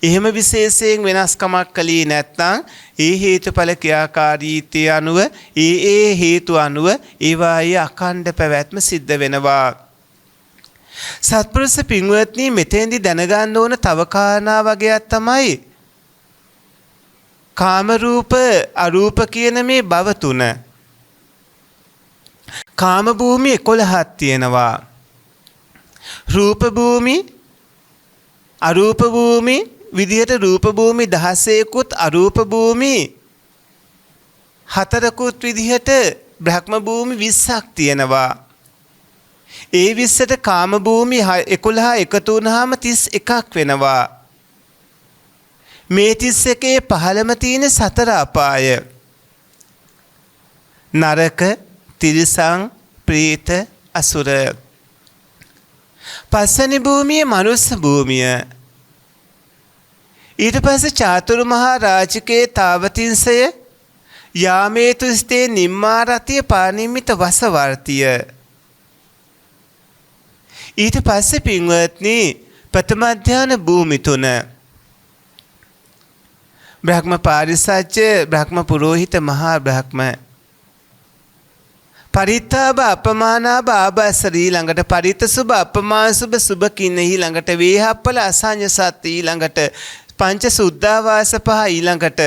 එහෙම විශේෂයෙන් වෙනස්කමක් කළේ නැත්නම් ඒ හේතුඵල ක්‍රියාකාරීත්වය අනුව ඒ හේතු අනුව ඒවායේ අඛණ්ඩ පැවැත්ම සිද්ධ වෙනවා. සත්පුරුෂ පින්වත්නි මෙතෙන්දි දැනගන්න ඕන තව කාරණා වගේක් තමයි කාම රූප අරූප කියන මේ භව තුන. කාම භූමි 11ක් තියෙනවා. රූප භූමි අරූප භූමි විදිහට රූප භූමි 16කුත් අරූප භූමි 4කුත් විදිහට බ්‍රහ්ම භූමි 20ක් තියෙනවා. ඒ 20ට කාම භූමි 11 එකතු වුණාම 31ක් වෙනවා. මේ 31 පහළම තියෙන සතර අපාය. නරක, තිරිසන්, ප්‍රේත, අසුර. පස්වෙනි භූමිය මනුස්ස භූමිය. ඊට පස්සේ චාතුරු මහා රාජිකේ තාවතින්සය යාමේතුස්තේ නිම්මාරතිය පානිම්මිත වසවර්තිය. ඊට පස්සේ පින්වත්නි ප්‍රථම ධාන භූමි තුන. බ්‍රහ්ම පාරිසජ්ජ බ්‍රහ්ම පුරෝහිත මහා බ්‍රහ්ම පරිත්තාබ අපමානාබ ආබස්සර ඊළඟට පරිත සුභ අපමාන සුභ සුභ කින්න ඊළඟට වේහප්පල අසඤ්ඤ සත් ඊළඟට පංච සුද්ධාවාස පහ ඊළඟට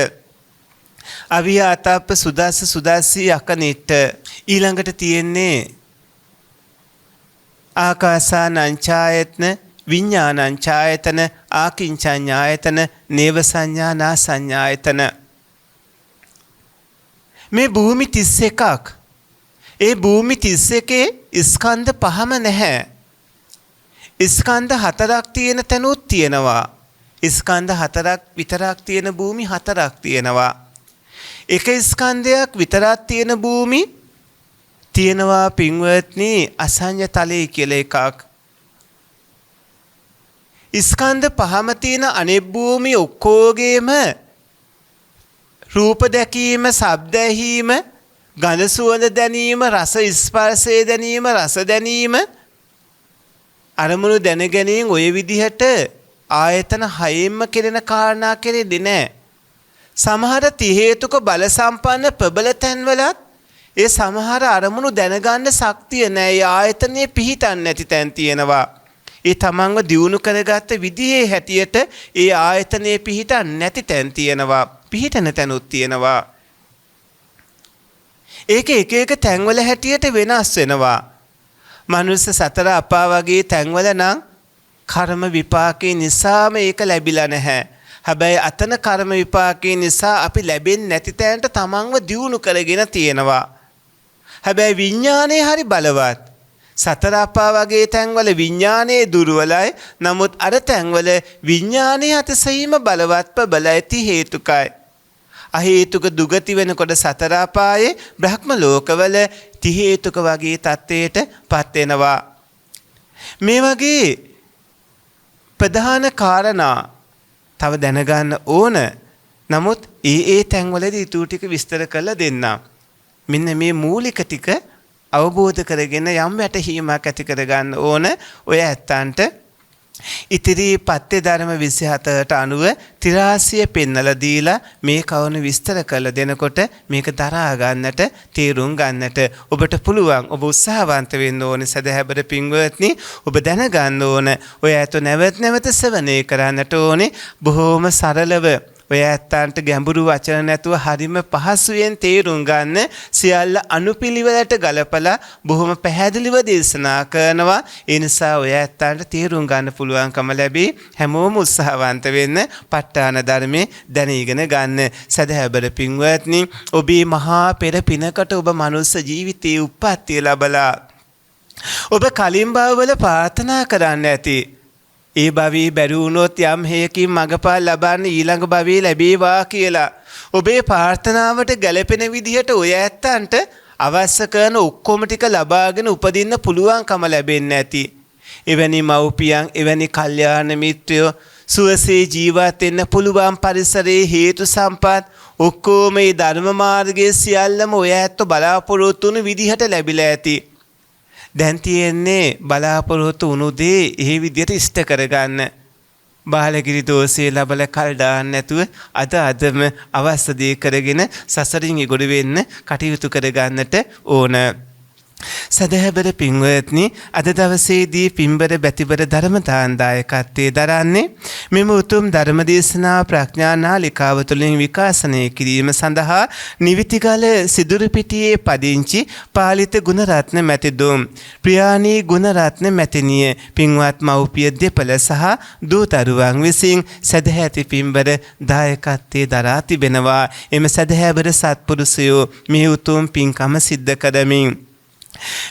අවියාතප්ප සුදස්ස සුදස්සී අකනිට්ට ඊළඟට තියෙන්නේ ආකාසානංචායතන විඤ්ඤාණංචායතන ආකින්චඤ්ඤායතන නේව සංඥා නා සංඥායතන මේ භූමි 31ක් ඒ භූමි 31 ස්කන්ධ පහම නැහැ. ස්කන්ධ හතරක් තියෙන තැනුත් තියෙනවා. ස්කන්ධ හතරක් විතරක් තියෙන භූමි හතරක් තියෙනවා. එක ස්කන්ධයක් විතරක් තියෙන භූමි තියෙනවා පින්වත්නි අසඤ්ඤ තලයේ කියලා එකක්. ස්කන්ධ පහම තියෙන අනෙක් භූමි ඔක්කොගේම රූප දැකීම, ශබ්ද ඇහිීම, ගඳ සුවඳ දැනීම, රස ස්පර්ශය දැනීම, රස දැනීම, අරමුණු දැන ගැනීම ඔය විදිහට ආයතන හයෙන්ම කෙරෙන කාරණා කෙරෙන්නේ නැහැ. සමහර ති හේතුක බල සම්පන්න ප්‍රබල තැන්වලත් ඒ සමහර අරමුණු දැනගන්න ශක්තිය නැහැ. ඒ ආයතනයේ පිහිටන්නේ නැති තැන් තියෙනවා. ඒ තමන්ව දියුණු කරගත්ත විදිහේ හැටියට ඒ ආයතනයේ පිහිටන්නේ නැති තැන් තියෙනවා. පිහිටන තැනුත් තියෙනවා. ඒක එක එක තැන්වල හැටියට වෙනස් වෙනවා. මනුස්ස සතර අපා වගේ තැන්වල නම් කර්ම විපාකේ නිසාම ඒක ලැබිලා නැහැ. හැබැයි අතන කර්ම විපාකේ නිසා අපි ලැබෙන්නේ නැති තැනට තමන්ව දියුණු කරගෙන තියෙනවා. හැබැයි විඥානයේ හරි බලවත්. සතර අපා වගේ තැන්වල විඥානයේ දුර්වලයි. නමුත් අර තැන්වල විඥානයේ අතිශයින්ම බලවත් ප්‍රබලයි ති හේතුකයි. අහේතුක දුගති වෙනකොට සතර අපායේ බ්‍රහ්ම ලෝකවල ති හේතුක වගේ තත්ත්වයට පත් වෙනවා. මේ වගේ ප්‍රධාන කාරණා තව දැනගන්න ඕන. නමුත් ඒ තැන්වලදී ඊටු ටික විස්තර කරලා දෙන්නම්. මෙන්න මේ මූලික ටික අවබෝධ කරගෙන යම් වැටහීමක් ඇති කරගන්න ඕන. ඔය ඇත්තන්ට ඉතිරි පත්‍ය ධර්ම 24ට අනුව තිරාසිය පෙන්නලා දීලා මේ කවුණු විස්තර කරලා දෙනකොට මේක දරා ගන්නට තේරුම් ගන්නට ඔබට පුළුවන්. ඔබ උත්සාහවන්ත වෙන්න ඕනේ සදහැබර පින්වත්නි. ඔබ දැනගන්න ඕන. ඔය ඇත නැවත ශ්‍රවණය කරන්නට ඕනේ. බොහොම සරලව ඔය ඇත්තන්ට ගැඹුරු වචන නැතුව හරිම පහසුවෙන් තේරුම් ගන්න සියල්ල අනුපිළිවෙලට ගලපලා බොහොම පැහැදිලිව දේශනා කරනවා. ඒ නිසා ඔය ඇත්තන්ට තේරුම් ගන්න පුළුවන්කම ලැබී හැමෝම උත්සාහවන්ත වෙන්න. ප ဋ ාණ ධර්මයේ දැනීගෙන ගන්න. සදහැබර පින්වත්නි, ඔබේ මහා පෙර පිනකට ඔබ මනුස්ස ජීවිතයේ උප්පත්තිය ලැබලා ඔබ කලින් භවවල ප්‍රාර්ථනා කරන්න ඇති. ඒ භවී බැරි වුණොත් යම් හේයකින් මඟපල් ලබන්න ඊළඟ භවයේ ලැබේවා කියලා ඔබේ ප්‍රාර්ථනාවට ගැළපෙන විදිහට ඔය ඇත්තන්ට අවශ්‍ය කරන ඔක්කොම ටික ලබාගෙන උපදින්න පුළුවන්කම ලැබෙන්නේ නැති. එවැනි මව්පියන්, එවැනි කල්යාණ මිත්‍රයෝ සුවසේ ජීවත් වෙන්න පුළුවන් පරිසරයේ හේතු සම්පත් ඔක්කොම මේ ධර්ම මාර්ගයේ සියල්ලම ඔය ඇත්ත බලාපොරොත්තු වුණු විදිහට ලැබිලා ඇති. දැන් තියෙන්නේ බලාපොරොත්තු වුණු දේ ඒ විදිහට ඉෂ්ට කරගන්න. බාලගිරි දෝෂේ ලබල කල් දාන්න නැතුව අදම අවශ්‍ය දේ කරගෙන සසරින් ඉගොඩ වෙන්න කටයුතු කරගන්නට ඕන. සදහැබර පින්වත්නි, අද දවසේදී පින්බර බැතිබර ධර්ම දායකත්වයේ දරන්නේ මෙම උතුම් ධර්ම දේශනා ප්‍රඥා නාලිකාව තුළින් විකාශනය කිරීම සඳහා නිවිතිගල සිදුරුපිටියේ පදිංචි පාලිත ගුණරත්න මැතිතුම් ප්‍රියානී ගුණරත්න මැතිණිය පින්වත් මව්පිය දෙපළ සහ දූ දරුවන් විසින් සදහැති පින්බර දායකත්වයේ දරා තිබෙනවා. එම සදහැබර සත්පුරුෂයෝ මේ උතුම් පින්කම සිද්ධ කරමින්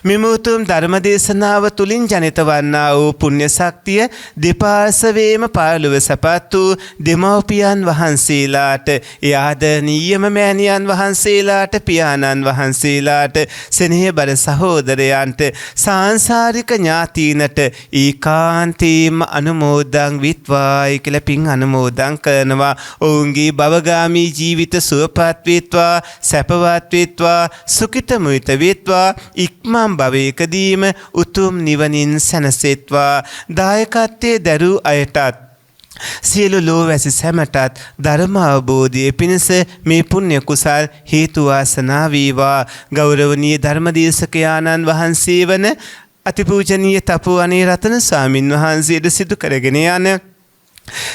මෙම උතුම් ධර්මදේශනාව තුළින් ජනිත වන්නා වූ පුණ්‍ය ශක්තිය දෙපාර්ශවයේම පාළුව සැපත් වූ දෙමව්පියන් වහන්සේලාට, ආදරණීයම මෑණියන් වහන්සේලාට, පියාණන් වහන්සේලාට, ස්නේහබර සහෝදරයන්ට, සාංශාරික ඥාතීනට ඒකාන්තයෙන්ම අනුමෝදන් විත්වායි කියලා පින් අනුමෝදන් කරනවා. ඔවුන්ගේ භවගාමී ජීවිත සුවපත් වේත්වා, සැපවත් වේත්වා, සුඛිතමුිත වේත්වා, ඉක්මන් භවයකදීම උතුම් නිවනින් සැනසෙත්වා. දායකත්වයේ දරූ අයටත් සියලු ලෝවැසි සැමටත් ධර්ම අවබෝධය පිණිස මේ පුණ්‍ය කුසල් හේතු වාසනා වේවා. ගෞරවනීය ධර්මදේශකයාණන් වහන්සේ වන අතිපූජනීය තපෝවනේ රතන ස්වාමින් වහන්සේට සිදු කරගෙන යන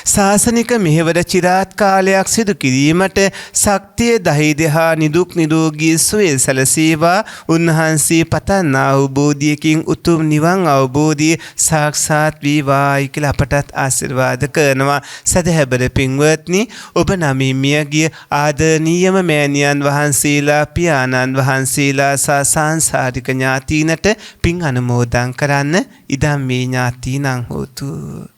ශාසනික මෙහෙවර চিරාත් කාලයක් සිදු කිරීමට ශක්තිය ධෛර්යය හා නිදුක් නිරෝගී සුවය සැලසේවා. උන්වහන්සේ පතන්නා වූ බෝධියකින් උතුම් නිවන් අවබෝධය සාක්ෂාත් වේවායි කියලා අපටත් ආශිර්වාද කරනවා. සදහැබර පින්වත්නි, ඔබ නමින් මියගිය ආදරණීයම මෑණියන් වහන්සේලා, පියාණන් වහන්සේලා සහ සංසාරික ඥාතීනට පින් අනුමෝදන් කරන්න. ඉදම් මේ ඥාතීනං හෝතු.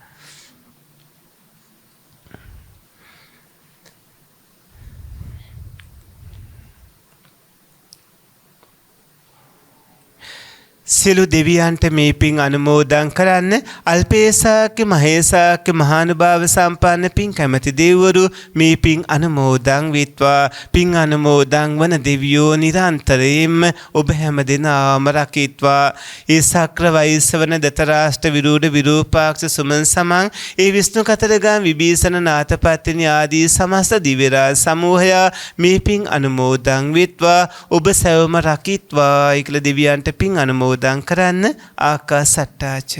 සියලු දෙවියන්ට මේ පින් අනුමෝදන් කරන්න. අල්පේසාක්‍ය මහේසාක්‍ය මහානුභාව සම්පන්න පින් කැමැති දෙවිවරු මේ පින් අනුමෝදන් වෙත්වා. පින් අනුමෝදන් වන දෙවියෝ නිරන්තරයෙන්ම ඔබ හැම දෙනාම රකිත්වා. ඒ සක්‍ර වෛශ්‍රවණ දතරාෂ්ට විරූඪ විරූපාක්ෂ සුමන් සමන් ඒ විෂ්ණු කතරගම් විභීෂණ නාථපත්තිනි ආදී සමස්ත දිව්‍යරාජ සමූහයා මේ පින් අනුමෝදන් වෙත්වා. ඔබ සැවම රකිත්වා කියලා දෙවියන්ට පින් අනුමෝදන් කරන්න. ආකාසට්ටාච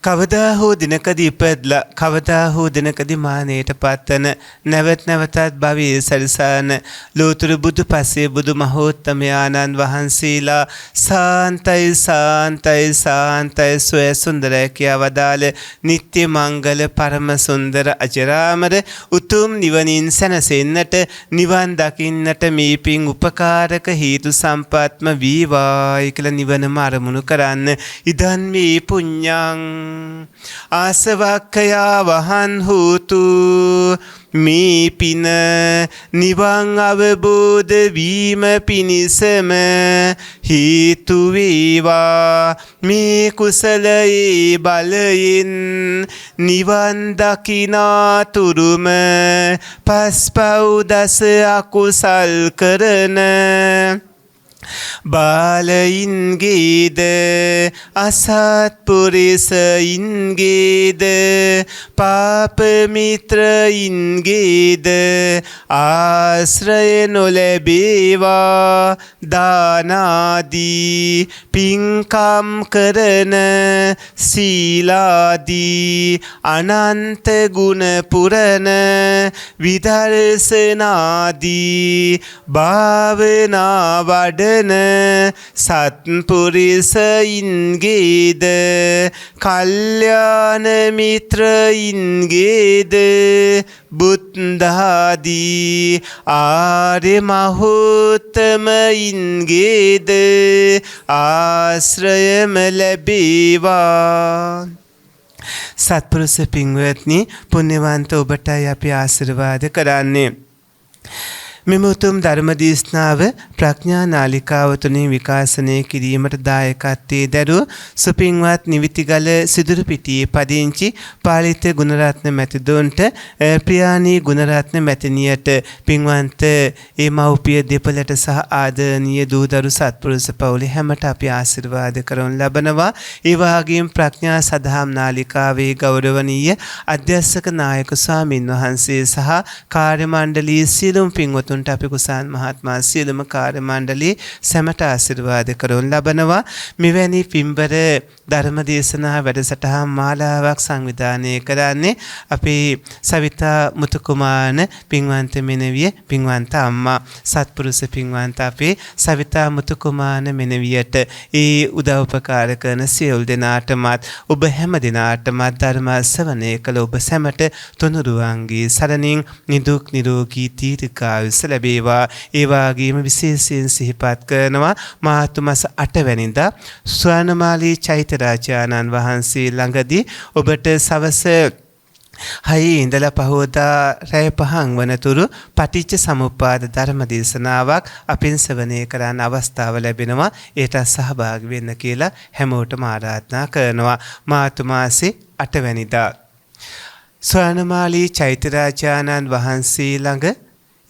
කවදා හෝ දිනකදී ඉපදලා කවදා හෝ දිනකදී මානයට පත්වන නැවත නැවතත් භවයේ සැරිසන ලෝතුරු බුදු පසේ බුදු මහෝත්තමයාණන් වහන්සේලා සාන්තයි සාන්තයි සාන්තයි සොය සුන්දරයි කියා වදාළ නිත්‍ය මංගල පරම සුන්දර අජරාමර උතුම් නිවනින් සැනසෙන්නට නිවන් දකින්නට මේ පින් උපකාරක හේතු සම්පත්ම වේවායි කියලා නිවනම අරමුණු කරන්න. ඉදන් මේ පුඤ්ඤං ආසවක්ඛයා වහන් හෝතු. මේ පින නිවන් අවබෝධ වීම පිණිසම හේතු වේවා. මේ කුසලයේ බලයෙන් නිවන් දකිනා තුරුම පස්පව් දස අකුසල් කරන බාලයින්ගේද අසත්පුරිසයින්ගේද පාපමිත්‍රයින්ගේද ආශ්‍රය නොලැබේවා. දානාදී පින්කම් කරන සීලාදී අනන්ත ගුණ පුරන විදර්ශනාදී භාවනා වඩන සත්පුරිසයින්ගේද කල්යාණ මිත්‍රයින්ගේද බුද්ධාදී ආර්ය මහෝත්තමයින්ගේද ආශ්‍රයම ලැබේවා. සත්පුරුෂ පින්වත්නි, පුණ්‍යවන්ත ඔබටයි අපි ආශිර්වාද කරන්නේ. මෙම උතුම් ධර්ම දේශනාව ප්‍රඥා නාලිකාව තුළින් විකාශනය කිරීමට දායකත්වයේ දරුව සුපින්වත් නිවිතිගල සිදුරුපිටියේ පදිංචි පාලිත ගුණරත්න මැතිතුන්ට ප්‍රියාණී ගුණරත්න මැතිණියට පින්වන්ත ඒ මව්පිය දෙපළට සහ ආදරණීය දූ දරු සත්පුරුෂ පවුලේ හැමට අපි ආශිර්වාද කරනු ලබනවා. ඒ වගේම ප්‍රඥා සදහම් නාලිකාවේ ගෞරවනීය අධ්‍යක්ෂක නායක ස්වාමින් වහන්සේ සහ කාර්ය මණ්ඩලයේ සියලුම පින්වතුන් අපි කුසාන් මහත්මයා සියලුම කාර්ය මණ්ඩලයේ සැමට ආශිර්වාද කරනු ලබනවා. මෙවැනි පින්බර ධර්ම දේශනා වැඩසටහන් මාලාවක් සංවිධානය කරන්නේ අපේ සවිතා මුතුකුමාරන පින්වන්ත මෙනවිය පින්වන්ත අම්මා. සත්පුරුෂ පින්වන්ත අපේ සවිතා මුතුකුමාරන මෙනවියට ඒ උදව්පකාර කරන සියලු දෙනාටමත් ඔබ හැම දෙනාටමත් ධර්ම ශ්‍රවණය කළ ඔබ සැමට තුනුරුවන්ගේ සරණින් නිදුක් නිරෝගී දීර්ඝායුෂ ලැබේවා. ඒ වගේම විශේෂයෙන් සිහිපත් කරනවා මාර්තු මාස 8 වෙනිදා ස්වර්ණමාලී චෛත්‍ය රාජානන් වහන්සේ ළඟදී ඔබට සවස හයි ඉඳලා පහෝදා රැය 5 වනතුරු පටිච්ච සමුප්පාද ධර්ම දේශනාවක් අපින් ශ්‍රවණය කරන්න අවස්ථාව ලැබෙනවා. ඒට සහභාගී වෙන්න කියලා හැමෝටම ආරාධනා කරනවා. මාර්තු මාසේ 8 වෙනිදා ස්වර්ණමාලී චෛත්‍යරාජානන් වහන්සේ ළඟ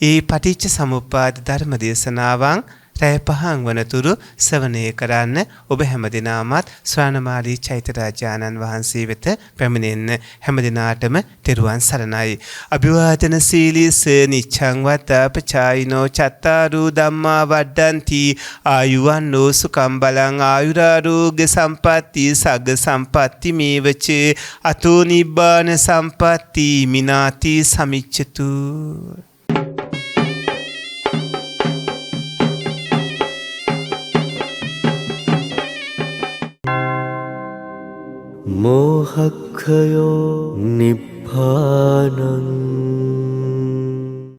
ඒ පටිච්ච සමුප්පාද ධර්ම දේශනාවන් රැය 5 වනතුරු ශ්‍රවණය කරන්න ඔබ හැමදිනාමත් ස්වර්ණමාලී චෛත්‍යරාජානන් වහන්සේ වෙත පැමිණෙන්න. හැමදිනාටම තෙරුවන් සරණයි. අභිවාදන සීලී නිච්ඡං වත්තාපචායිනෝ චත්තාරු ධම්මා වඩ්ඩಂತಿ ආයුවන්නෝ සුඛං බලං ආයුරාරෝග්‍ය සම්පatti සග්ග සම්පatti මේවච අතෝ නිබ්බාන සම්පatti මිනාති සමිච්ඡතු. මෝහක්ඛයෝ නිබ්බානං